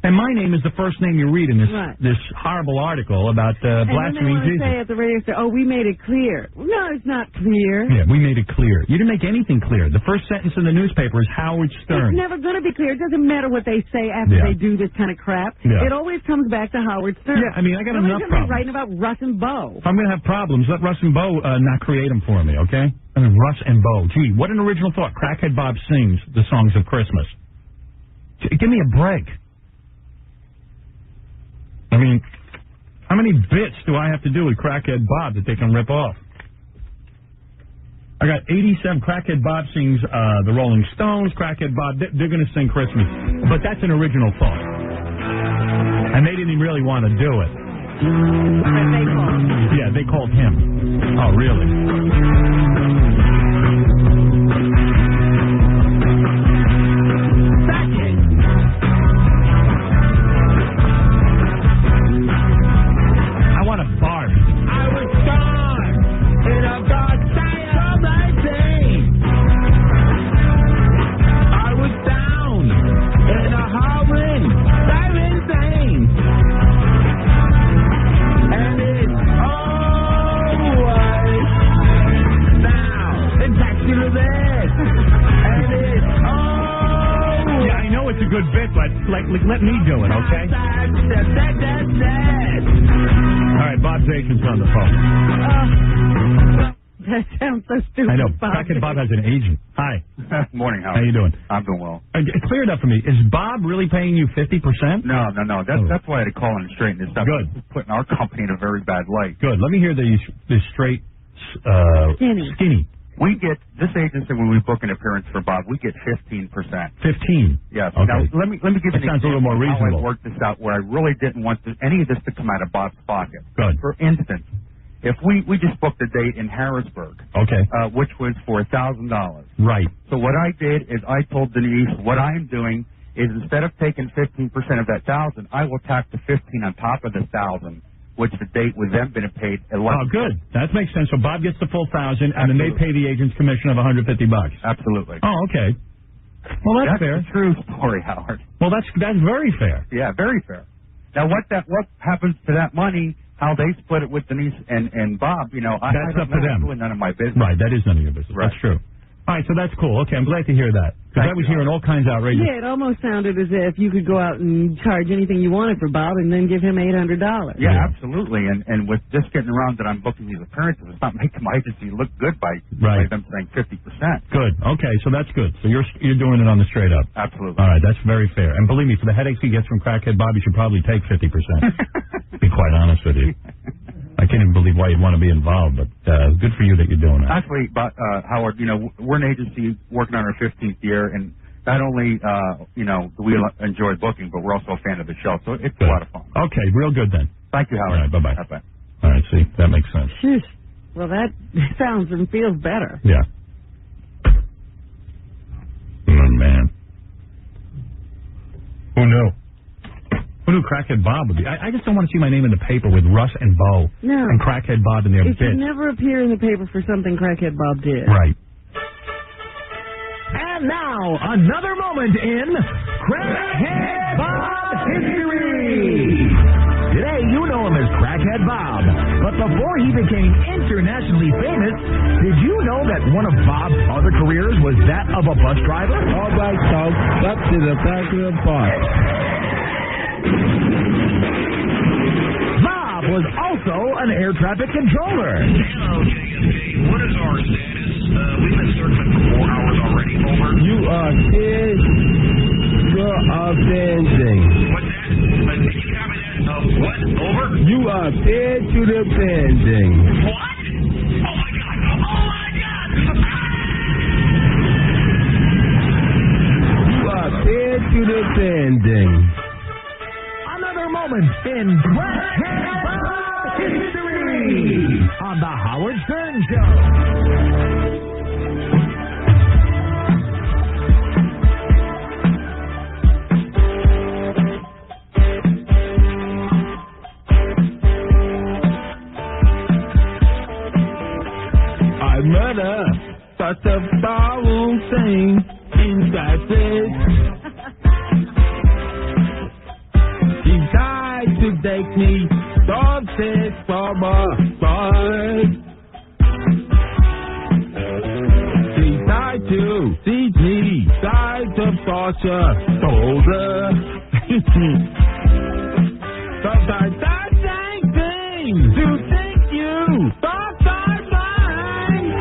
And my name is the first name you read in this horrible article about blaspheming Jesus. And then they want to say at the radio station, oh, we made it clear. No, it's not clear. Yeah, we made it clear. You didn't make anything clear. The first sentence in the newspaper is Howard Stern. It's never going to be clear. It doesn't matter what they say after they do this kind of crap. Yeah. It always comes back to Howard Stern. Yeah, I mean, I got enough problems. Writing about Russ and Bo. If I'm going to have problems, let Russ and Bo not create them for me, okay? I mean, Russ and Bo. Gee, what an original thought. Crackhead Bob sings the songs of Christmas. Give me a break. I mean, how many bits do I have to do with Crackhead Bob that they can rip off? I got 87. Crackhead Bob sings the Rolling Stones. Crackhead Bob, they're going to sing Christmas. But that's an original thought. And they didn't really want to do it. Yeah, they called him. Oh, really? I want a Barbie. I was gone in a dark side of my day. I was down in a hovering, siren thing. And it's always now. And back to the bed. And it's always. Yeah, I know it's a good bit, but let me do it, okay? All right, Bob Jason's on the phone. That sounds so stupid. I know. Crackhead Bob has an agent. Hi. Morning, Howard. How you doing? I'm doing well. Clear it up for me. Is Bob really paying you 50%? No. That's why I had to call and straighten this up. Good. It's putting our company in a very bad light. Good. Let me hear the straight skinny. We get this agency when we book an appearance for Bob. We get 15%. 15. Yes. Okay. Now let me give you That an sounds a little more example of how reasonable. I worked this out where I really didn't want any of this to come out of Bob's pocket. Good. For instance, if we just booked a date in Harrisburg, okay, which was for $1,000. Right. So what I did is I told Denise what I am doing is instead of taking 15% of that 1,000, I will tack the 15 on top of the 1,000. Which the date with them been paid 11%. Oh, good. That makes sense. So Bob gets the full 1,000, and then they pay the agent's commission of $150. Absolutely. Oh, okay. Well, that's fair. The true story, Howard. Well, that's very fair. Yeah, very fair. Now, what happens to that money? How they split it with Denise and Bob? You know, That's up to them. That's really none of my business. Right. That is none of your business. Right. That's true. All right. So that's cool. Okay. I'm glad to hear that because I was hearing all kinds of outrageous. Yeah, it almost sounded as if you could go out and charge anything you wanted for Bob and then give him $800. Yeah, absolutely. And with just getting around that I'm booking these appearances, it's not making my agency look good by them saying 50%. Good. Okay. So that's good. So you're doing it on the straight up. Absolutely. All right. That's very fair. And believe me, for the headaches he gets from Crackhead Bob, he should probably take 50%. Be quite honest with you. I can't even believe why you'd want to be involved, but good for you that you're doing that. Actually, Howard, we're an agency working on our 15th year, and not only, do we enjoy booking, but we're also a fan of the show, so it's a lot of fun. Okay, real good then. Thank you, Howard. All right, bye-bye. Bye-bye. All right, see, that makes sense. Sheesh. Well, that sounds and feels better. Yeah. Oh, man. Who knew? Who knew Crackhead Bob would be? I just don't want to see my name in the paper with Russ and Bo and Crackhead Bob in their It should bits. never appear in the paper for something Crackhead Bob did. Right. And now, another moment in Crackhead Bob history. Today, you know him as Crackhead Bob. But before he became internationally famous, did you know that one of Bob's other careers was that of a bus driver? All right, folks, up to the back of the bus. Bob was also an air traffic controller. Hello, JFK. What is our status? We've been circling for 4 hours already. Over. You are cleared. You're offending. What's that? Can you copy that? What? Over? You are cleared to the pending. What? Oh, my God. Oh, my God. You are cleared to the pending. Another moment in Crackhead Bob history on the Howard Stern Show. I murder, but the ballroom thing inside this. She died to take me, dog says from a side. She died to teach me, died to torture, told her. Sometimes I say things to think you thought I mind.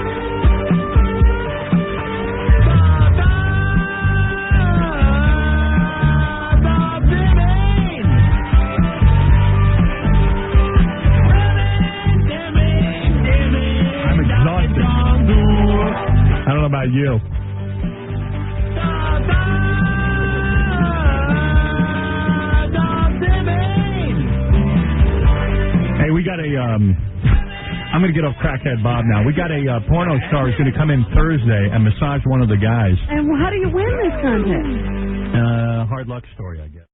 about you. Hey, we got a, I'm going to get off Crackhead Bob now. We got a porno star who's going to come in Thursday and massage one of the guys. And how do you win this contest? Hard luck story, I guess.